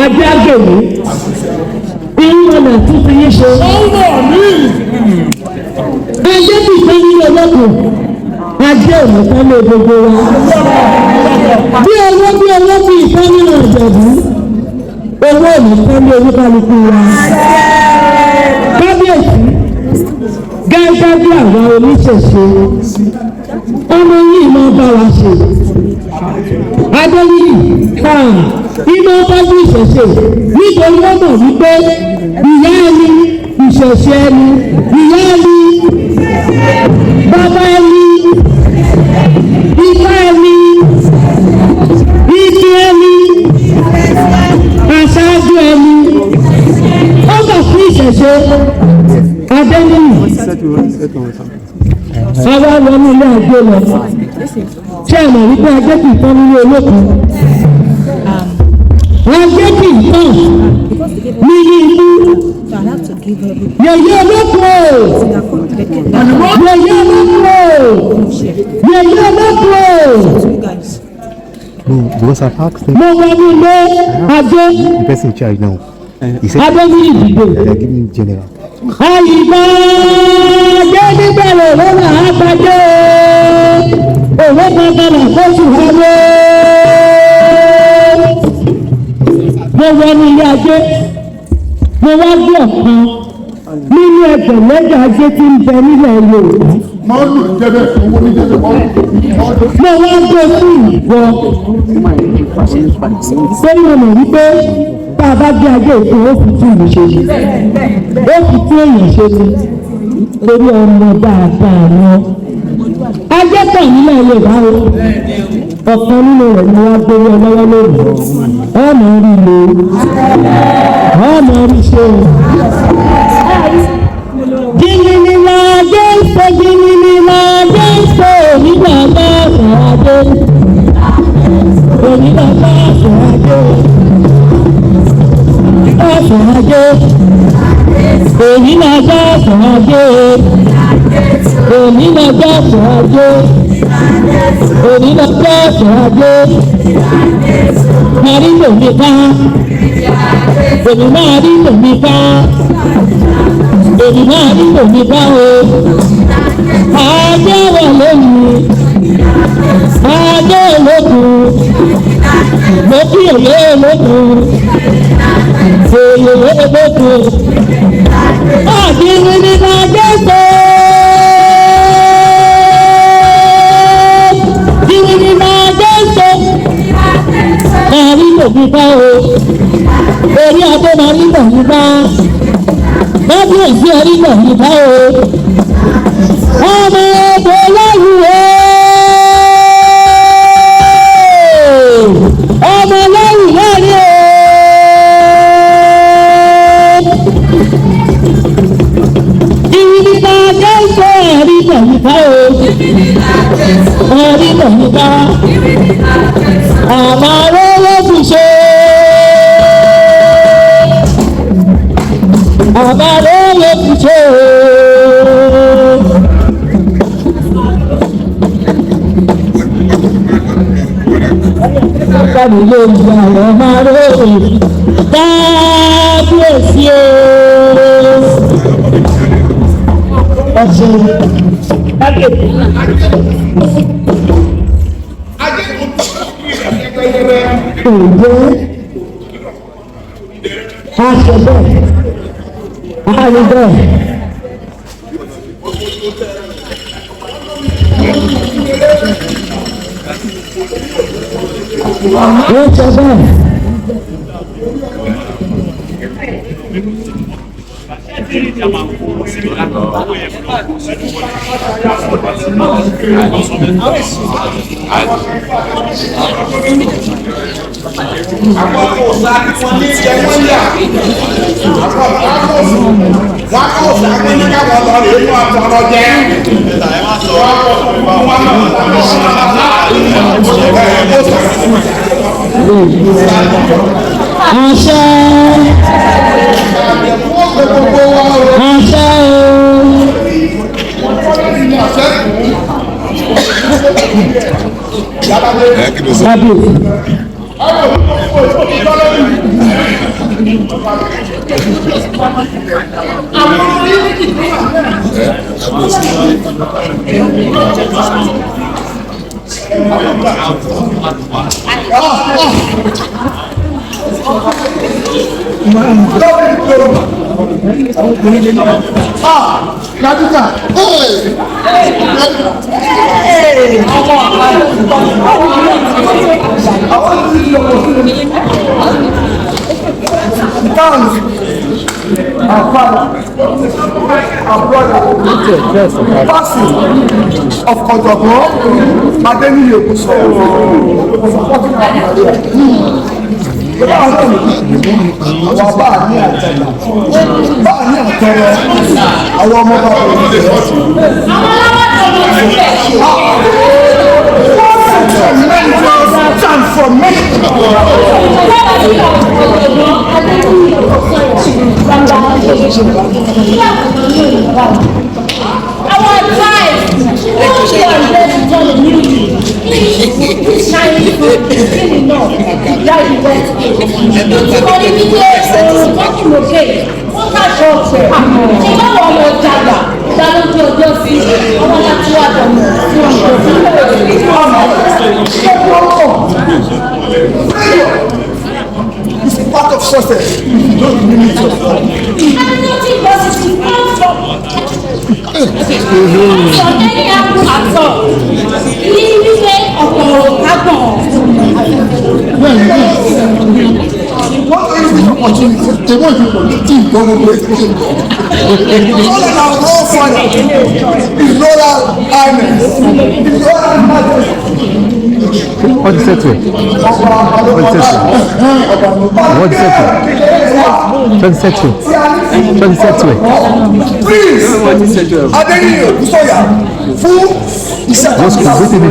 Agbègbè ìwọ̀n náà tún fi yé ṣe. Ajé ti fẹ́ nínú ọlọ́kùn. Ajé òní kan lé gbogbo wa. Bí owó bí ìfẹ́ nínú ìjọ̀bú. Owó òní kan lé oníkálukú wa. Kábíyèsí gẹ́gẹ́ bí àwọn oníṣẹ̀ṣe. Ọmọ yìí máa bá wa ṣe. Adéyìí iná tọ́jú ìṣẹ̀ṣe nítorí wọ́n mọ̀ wípé ìyá ẹni ìṣẹ̀ṣe ẹni ìyá ẹni bàbá ẹni ifá ẹni ike ẹni aṣáájú ẹni ó gbà fún ìṣẹ̀ṣe Adéyìí àwa wọnú ilé àgbẹ̀ lọ ṣé ẹ mọ̀ wípé ajé kìí tán nílé olókùn ajé kìí tán nílé ìlú yẹ̀yẹ́ olókùn yẹ̀yẹ́ olókùn yẹ̀yẹ́ olókùn. Because I've asked him. Mo wọ nílé ajé. The person in charge now. He said Adé ní ìdìbò. they're giving general. àyíká jẹ́ni bẹ̀rẹ̀ lọ́nà àgbàdo òwe kankan àkóso àwọ̀ mo wọ ní ilé ajé mo wá gbé ọ̀kan nínú ẹgbẹ̀lẹ́gbẹ̀ ajé tí ń bẹ nílẹ̀ Yorùbá. mọ́ọ̀lù jẹ́bẹ̀ owó ní jẹ́bẹ̀ mọ́ọ̀lù. mo wá gbé fún ìwọ sẹ́yìn ọ̀nà wípé tá a bá gbé ajé ìfún ó fi tún ìlú ṣe ni ó fi tún èèyàn ṣe ni torí ọmọ dáadáa wọn. ajé pọ̀ nílẹ̀ Yorùbá o ọ̀kan nínú rẹ̀ ni wọ́n gbé wọn lọ́wọ́ lónìí ọmọ rí lo ọmọ rí ṣe o. Gini la dé ṣe gini la dé ṣe onígbà bá ṣàdé onígbà bá ṣàdé ṣàdé onígbà bá ṣàdé onígbà bá ṣàdé onígbà bá ṣàdé mari lomi ká èmi máa rí lomi ká èmi máa rí lomi ká o ajé wà lónìí ajé olókun mo kí èyí olókun èyí olókun àdìrín ní ajé tó àdìrín ní ajé tó máa rí lomi ká o orí adé máa rí lomi ká bábí èsì orí lomi ká o ọmọ ẹgbẹ́ lẹ́yìn o ọmọ lẹ́yìn lẹ́yìn o ìrìn máa jẹ́ ìṣe ẹ̀rí lomi ká o ẹ̀rí lomi ká àmọ́ olówó fi ṣe àmọ́ olówó fi ṣe káàdì ló ń gba àwọn ọmọ olówó káàbíyèsí o ọ̀sẹ̀ káàkiri. Ǹjẹ́ aṣọ bẹ́ẹ̀ àárí bẹ́ẹ̀ wọ́n sọ bẹ́ẹ̀. Àṣẹ Our father, our brother, passing of Kotobo, Adeniyi Okuso, supporting our career. Àwọn bá ní Ajala, bá ní àtọrọ, àwọn ọmọ bá wọlé ìjọ. Our drive, success if you don't limit yourself. Nothing positive comes from any apple at all. Ní wípé ọ̀pọ̀ àgbọ̀n. What is the opportunity? They want to think probably. It's all about raw fire. It's not about kindness. It's not about majesty. What is that way? What is that way? What is that way? What is that way? What is that way? Please, Adeniyi Ogunsanya, fún iṣẹ́ What's the way to be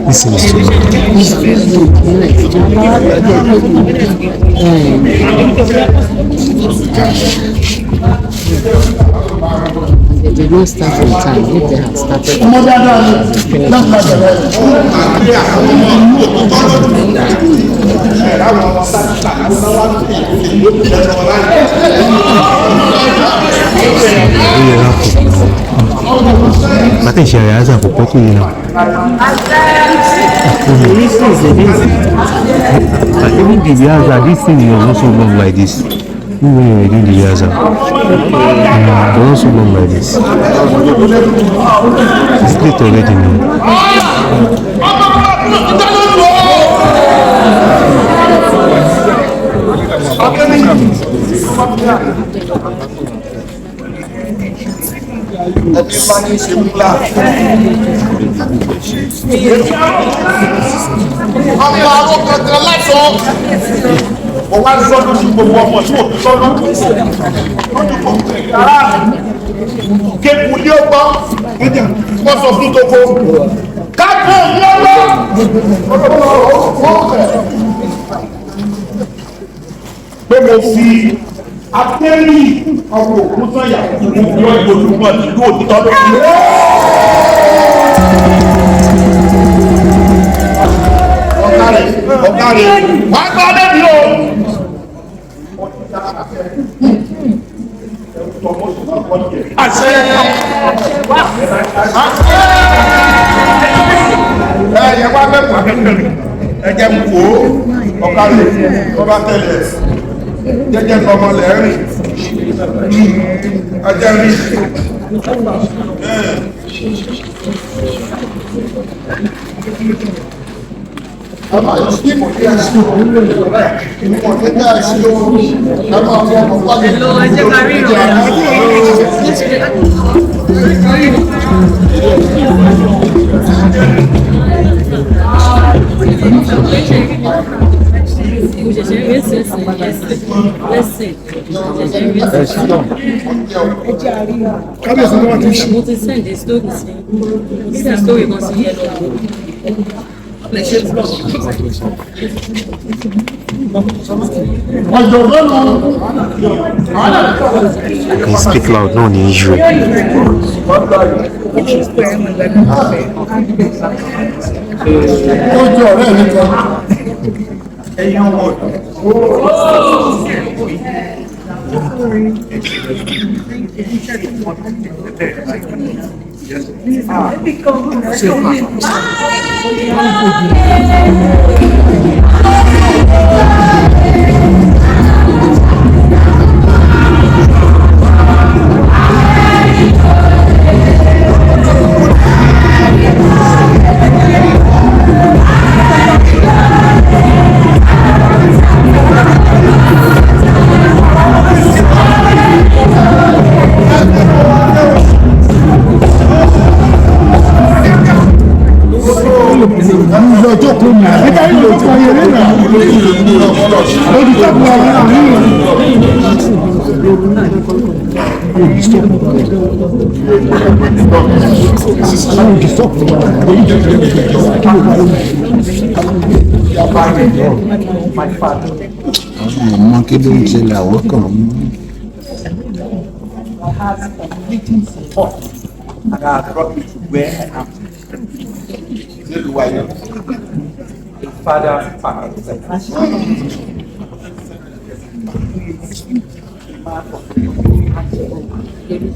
Listen to me. They don't start on time if they have started. I think she has a photo now. Even the Viaza, this thing is also long like this. Even when you're doing the Viaza, it's also long like this. It's late already now. Everybody should clap. Ọmọ àwọn kankan lásán. Mo wá sọ́dún sí gbogbo ọmọ tí mo fi sọ́dún. Kéèkù ní ó gbọ́, wọ́n sọ fún tó kó. Káàkó ní ó gbọ́. Pé mo fi Apẹ́rì ọmọ Ògúnsànyà ìlú ìgbòlùmọ̀ ìlú òtítọ́ ló fi. Ọ̀gárẹ̀, wá gbọ́ lẹ́bi o. Àṣẹ. Ẹ̀yẹ wá mẹ́kùn akẹ́kẹ̀rẹ̀, ẹ̀jẹ̀ ń kó ọ̀gárẹ̀ ọba tẹ̀lẹ̀. Jẹ́jẹ́ ọmọ lẹ́rìn ajá rí ọmọ ìsìnkú ní ẹ̀sùn ìmọ̀ nígbà ìsìnkú ọmọ ọmọ wáyé ẹjẹ́ kárí kábíyèsí ni wọ́n ti ṣe. Mo ti sẹ́ǹdì sítórì sí sítórì kan sí yẹn lọ́wọ́. You can speak loud, no need issue. Ojú ọ̀rẹ́ mi kan. Ẹ̀yin ọmọ Ọmọ kí ló ń ṣẹlẹ̀ àwọn kan mú. Has completing support and has brought me to where I am. The father's family.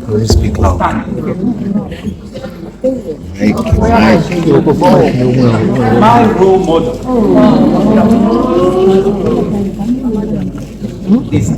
Please speak loud. My role model is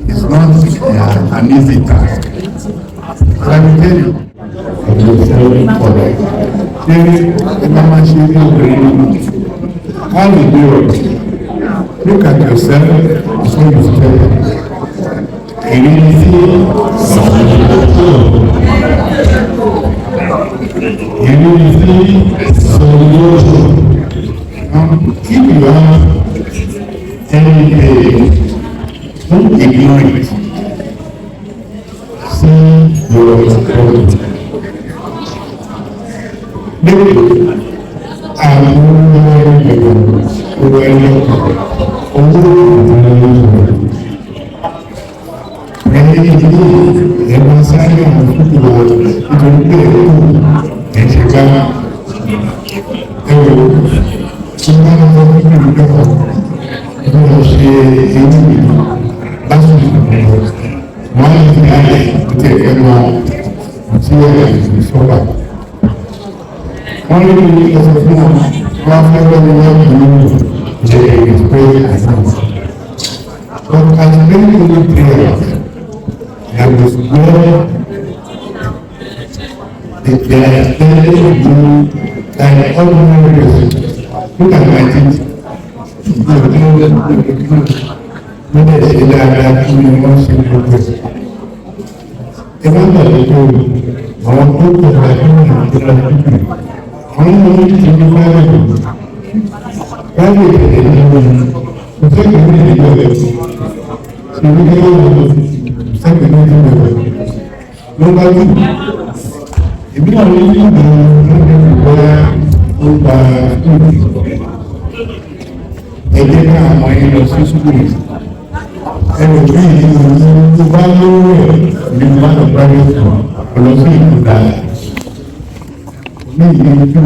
It's not an easy task. Let me tell you. How you do it? Look at yourself before you step. If have any day, don't ignore it. See your problem. Maybe only because of whom after the world they is praying as but as many people pray, there was God, they are telling you an ordinary person. Look at my teeth. When they say that you want simple person. Even though they told you, I want to put my hand in the people. I don't need to be private. Private is the second thing you do. So we get on the second thing you do. Nobody. If you are living where you buy food, again, I'm going to see school. And if you value you want a private school, you die. Me, you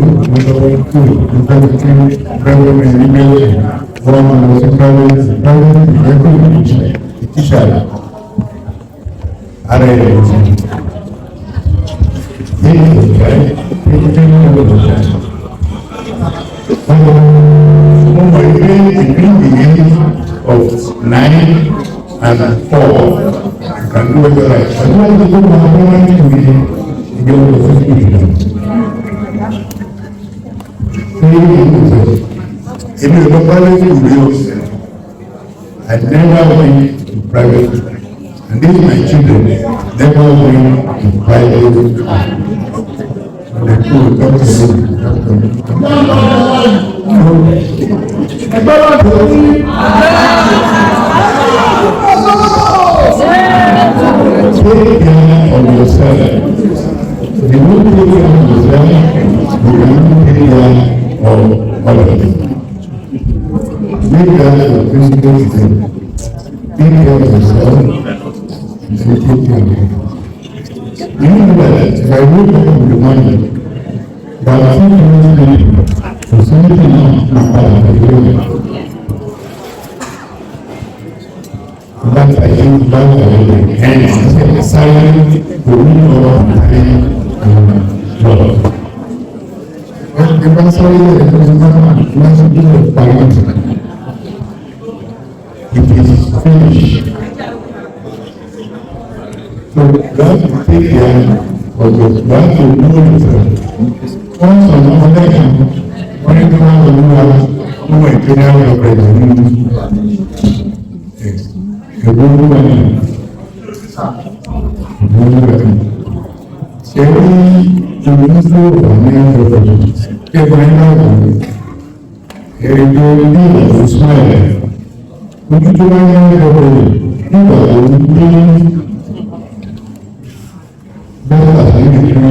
of 9 and 4, you can do it right. I want to go if you go private school, I never went to private school. And these my children never went to private school. They could talk to take care of yourself. If you don't take care of yourself, you cannot take care of all of them. Make that your physical thing. Take care of yourself and take care of yourself. You know that if I wake up in the morning, about 2 minutes later, for something not but I think about it, and it's silent, the window of time, love. And if I'm sorry, it was not do it by it is finished. So God take care of your God to know yourself. Once on another hand, when you come to know who I can have your presence. A good woman. Every ministry of a man property, every man, every smile. Would you do my man property? You would be better than you can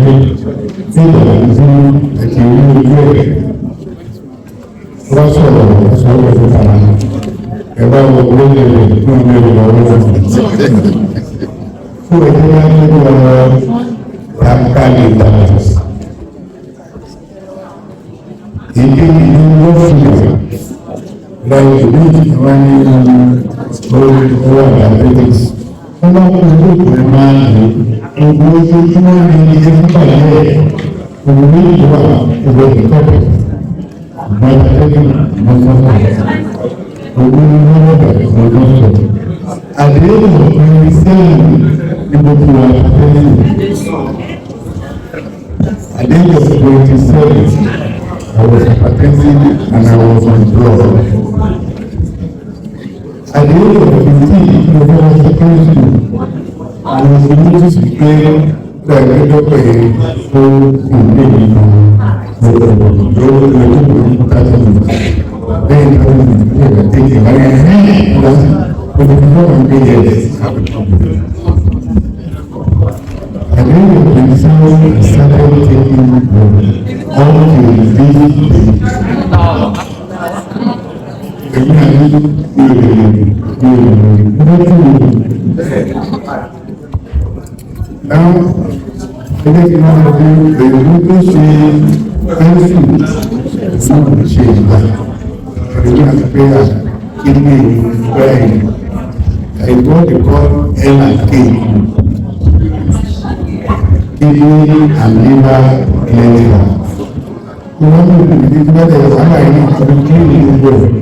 that you will get. What's all of the time? About what we do, who at the end of when we say people who are at the end of 27, I was hypertensive and I was on drugs. At the age of 15, when I was secondary school, I was able to play the full then I will take it. But I before I pay it, and then when I started taking all the now, I think you know the local say anything, some change that. You have to pay us kidney brain. And what they call LRK, kidney and liver cleansing. You want to be better, I need to be cleaning the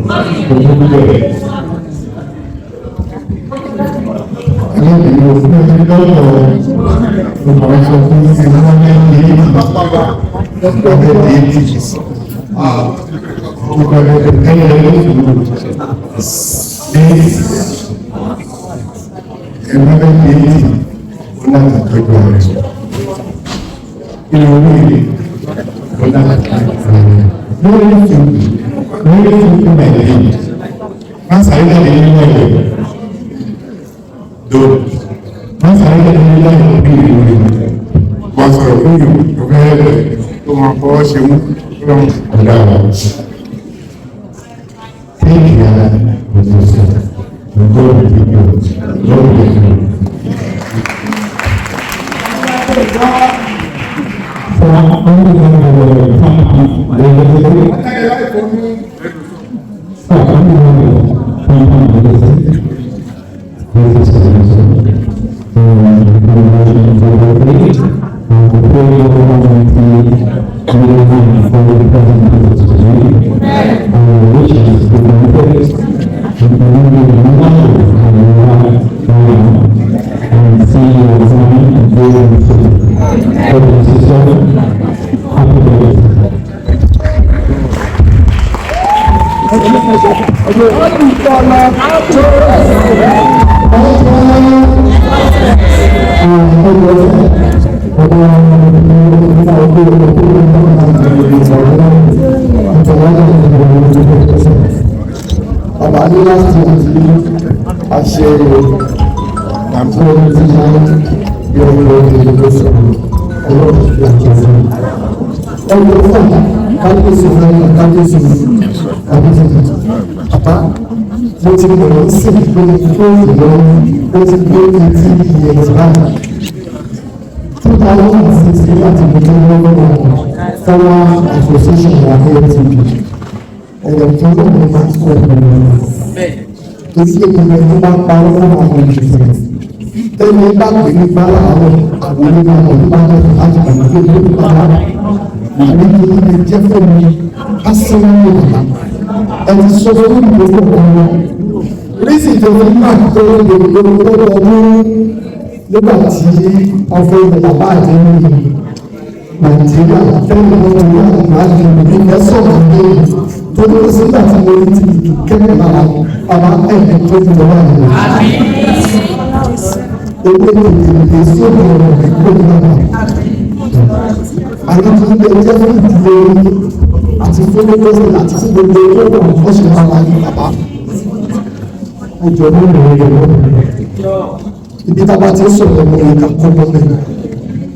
ibi tá a bá ti ń sọ̀rọ̀ ọmọ yẹn ká kọ́ lọ́mọ yẹn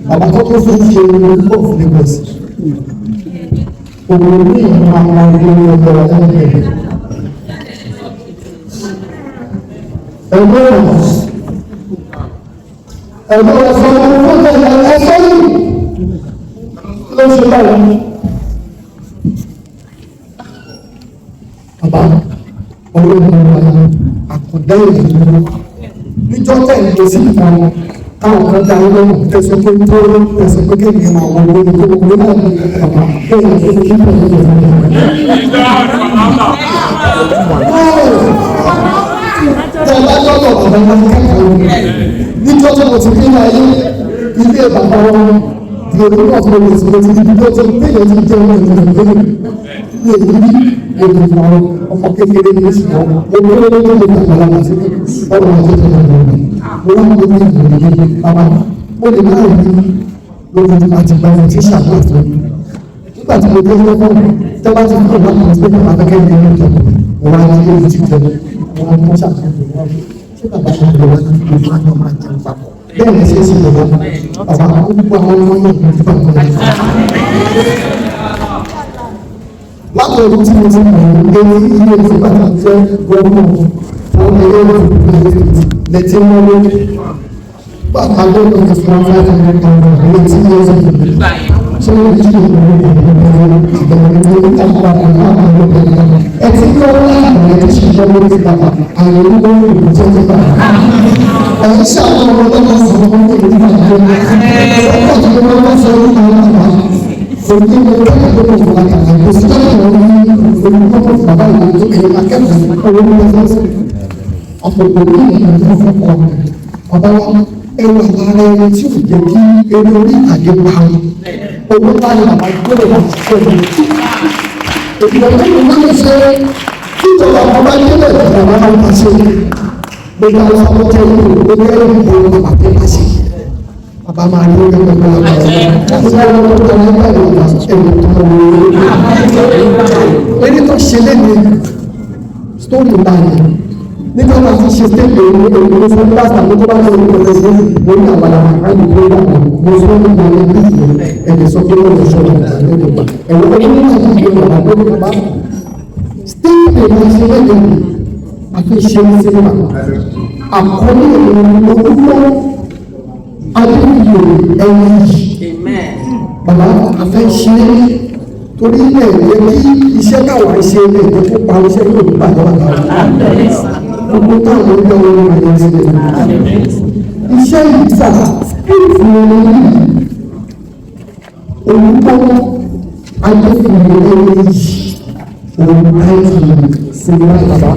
bàbá tó tó fi ń ṣe orí pọ̀ fún Lagos òun ní ìlú àwọn ilé ọjọ́ ọmọ yẹn ẹgbẹ́ ọ̀sán ọmọ ẹ̀sọ́ yìí ló ṣe báyìí bàbá ọlọ́run ọ̀la àkọ́dá ìlú níjọ́ tẹ̀lé lọ sí ìfọ̀n táwọn kan dá lọ́wọ́ tẹ̀sán pé tó tẹ̀sán pé kéèyàn máa wọ owó ní gbogbo owó náà ní bàbá kéèyàn tó kí pẹ̀lú ìfọ̀n tẹ̀ bá lọ́wọ́ bàbá wọn kẹ́kọ̀ọ́ níjọ́ tó mo ti rí ayé ilé bàbá wọn di òun náà tó lè ti lè ti di bí ó ti péye ti jẹ́ ọmọ ìlú ìlú ní èyí ní èdè ọmọ kékeré ní oṣù náà owó ló lè gbàgbọ́ lára sí ọ̀rọ̀ ọjọ́ tó lè lè wọ́n ń gbé ní ìlú ìlú bàbá ó lè má rí lórí àti gbàgbọ́ tí ṣàkóso nígbà tí mo dé lọ́wọ́ tẹ́lá ti kọ́ wọ́n ti gbé bàbá akẹ́kẹ́ ní ìlú wọn á ní èyí ti tẹ̀lé wọn á ní ṣàkóso wọn ṣé bàbá tó ń bọ̀ wá ní ìlú wọn á máa jẹun papọ̀ bẹ́ẹ̀ ni ṣe é sì lè wọ́n bàbá gbogbo àwọn ọmọ yẹn ní ìfẹ́ wọn. láti ọdún tí mo ti mọ̀ ní ilé ìfipá jẹ́ gómìnà fún ilé ìfipá lẹ́tí wọn lórí bàbá lórí ìfipá fún ilé tí yóò ṣe ṣé wọ́n ti ṣe ẹ ti kọ́ láàrín ẹ̀ ti ṣiṣẹ́ lórí ti bàbá àwọn olùkọ́ ìbùjẹ́ ti bàbá ẹ̀yìn ṣàwọn ọmọ lọ́wọ́ sọ fún ọmọ ìlú bàbá ọkọ̀ tí wọ́n wá sọ ní àwọn bàbá òní mo kẹ́kọ̀ọ́ tó kọ̀ fún àkàtà kò sí kẹ́kọ̀ọ́ ní olùkọ́ bàbá ìlú tó kẹ́yìn akẹ́kọ̀ọ́ owó ní ọjọ́ sí ọ̀pọ̀ òní ìlú fún ọkọ̀ bàbá wa ẹwà ara ẹni tí ò jẹ́ kí eré orí ìtàgé pa owó báyìí bàbá gbọ́dọ̀ láti ṣe é ìgbàgbọ́ mi máa ń ṣe kí ìjọba ọmọ bá délẹ̀ ìjọba máa ń ṣe gbogbo àwọn ọmọ tẹ ìlú gbogbo ẹ̀rọ ìbò bàbá tẹ bá ṣe bàbá máa rí orí gbogbo àwọn ọmọ tó tẹ nígbà ìlú ẹ̀rọ tó mọ orí ẹni tó ṣe lẹ́nu sítórì báyìí nígbà wọn ti ṣe stéèpì èmi fún pásítà tó bá lọ sí ọ̀rẹ́ sí lórí àwọn àgbàlagbà tó bá wà mo fún mi ní ẹni bí ẹni sọ pé wọn lè sọ ọ̀rọ̀ ìgbà ẹ̀rọ ẹni ní àti ìgbà bàbá tó ní bàbá stéèpì èmi ṣe lẹ́nu àfi ṣe ní sinimá àkọlé èmi ojúmọ́ adébíyò ẹni yìí bàbá afẹ́ ṣe torí ilẹ̀ ìwé kí iṣẹ́ káwọn ṣe ilé ìwé tó pa iṣẹ́ yóò ní bàjẹ́ bàjẹ́ gbogbo táwọn ọmọ ọmọ ọmọ ẹni sílẹ̀ iṣẹ́ ìgbà fún olùkọ́ adéfìlẹ̀ ẹni yìí olùkọ́ sinimá ìgbà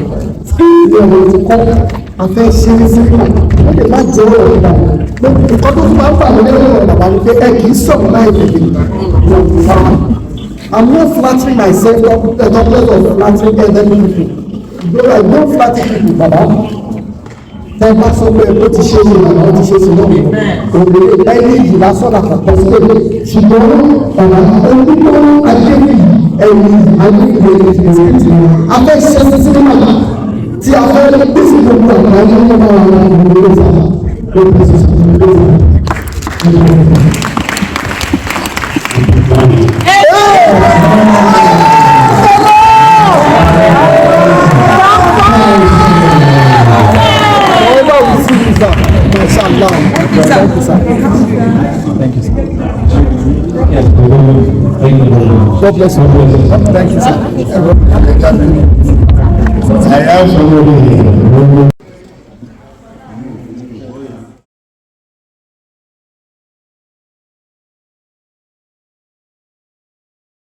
ilé ọmọ ti kọ́ afẹ́ ṣe é sílẹ̀ ó lè má jẹ́ ọ̀rọ̀ ìgbà nǹkan tó fún wa ń fà mí lẹ́yìn ọ̀rọ̀ bàbá mi pé ẹ kì í sọ̀rọ̀ láì tètè I'm not flattering myself the doctors of flattering other people though I don't flatter people baba tẹ bá sọ pé ó ti ṣe é ṣe bàbá ó ti ṣe é ṣe náà òbèrè ẹni yìí lásán àkọ́kọ́ sílẹ̀ ṣùgbọ́n ọ̀nà onígbọ́ adébíyì ẹni adébíyì ẹni afẹ́ ṣẹ́ni sinimá tí a fẹ́ pèsè gbogbo àgbáyé ní ọmọ àwọn ọmọ ìlú ìfà ló pèsè ìlú ìfà. Thank you, sir. God bless you. Thank you, sir. I have somebody